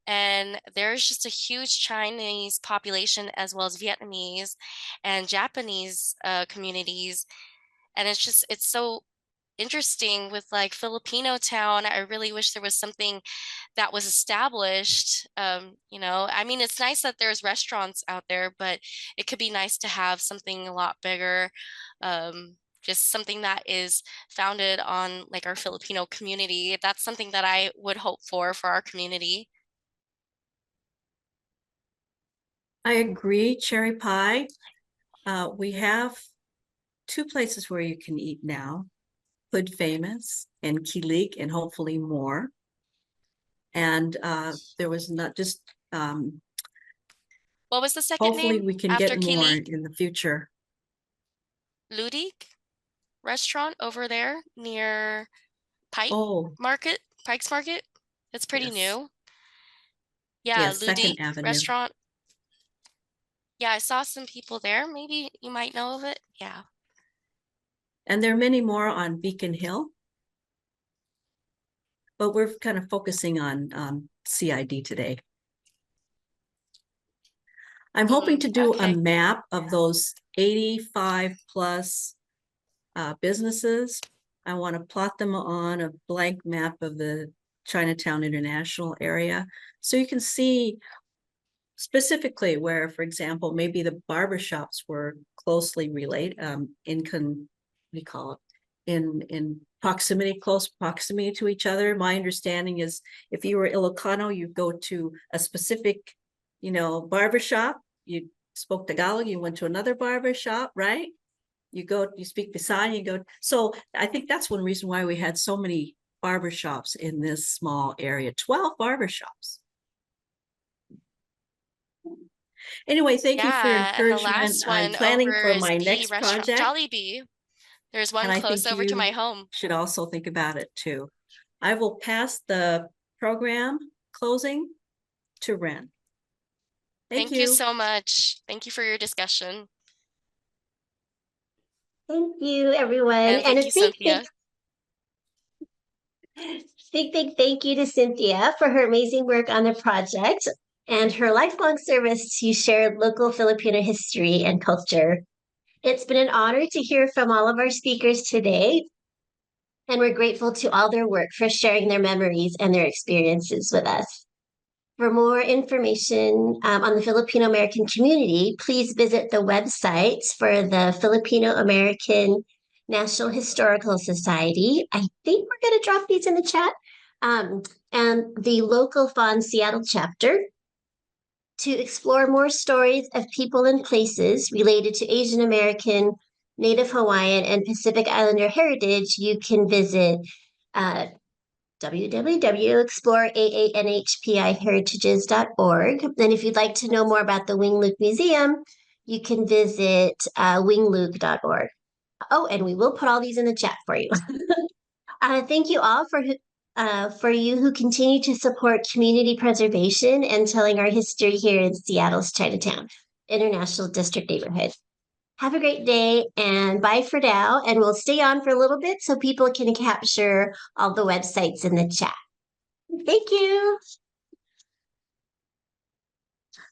and there's just a huge Chinese population as well as Vietnamese and Japanese communities. And it's so interesting with like Filipino town. I really wish there was something that was established. I mean, it's nice that there's restaurants out there, but it could be nice to have something a lot bigger. Just something that is founded on like our Filipino community. That's something that I would hope for our community. I agree, Cherry Pie. We have two places where you can eat now, Hood Famous and Kilig, and hopefully more. And there was not just What was the second hopefully name we can after get more Kilig? in the future. Ludig restaurant over there near Pike Oh, Pike's Market. It's pretty yes. new. Yeah, Yes, Second Ludig Avenue. restaurant. Yeah, I saw some people there. Maybe you might know of it. Yeah. And there are many more on Beacon Hill. But we're kind of focusing on CID today. I'm hoping to do okay. a map of those 85 plus businesses. I want to plot them on a blank map of the Chinatown International area. So you can see specifically where, for example, maybe the barbershops were closely related, in proximity, close proximity to each other. My understanding is if you were Ilocano, you go to a specific, barbershop, you spoke Tagalog, you went to another barbershop, right? You speak Bisaya, you go. So I think that's one reason why we had so many barbershops in this small area, 12 barbershops. Anyway, thank you for your Yeah, and the encouragement. last I'm one planning over for is my P next Restaurant, project. Jollibee. There's one And I close think over to you my home. should also think about it too. I will pass the program closing to Ren. Thank Thank you you. so much. Thank you for your discussion. Thank you, everyone. And thank a you, Cynthia. big thank you to Cynthia for her amazing work on the project and her lifelong service to shared local Filipino history and culture. It's been an honor to hear from all of our speakers today, and we're grateful to all their work for sharing their memories and their experiences with us. For more information on the Filipino American community, please visit the website for the Filipino American National Historical Society. I think we're going to drop these in the chat. And the local Fond Seattle chapter to explore more stories of people and places related to Asian American, Native Hawaiian, and Pacific Islander heritage. You can visit www.exploreaaNHPIheritages.org. And if you'd like to know more about the Wing Luke Museum, you can visit wingluke.org. Oh, and we will put all these in the chat for you. Thank you all for you who continue to support community preservation and telling our history here in Seattle's Chinatown International District neighborhood. Have a great day and bye for now. And we'll stay on for a little bit so people can capture all the websites in the chat. Thank you.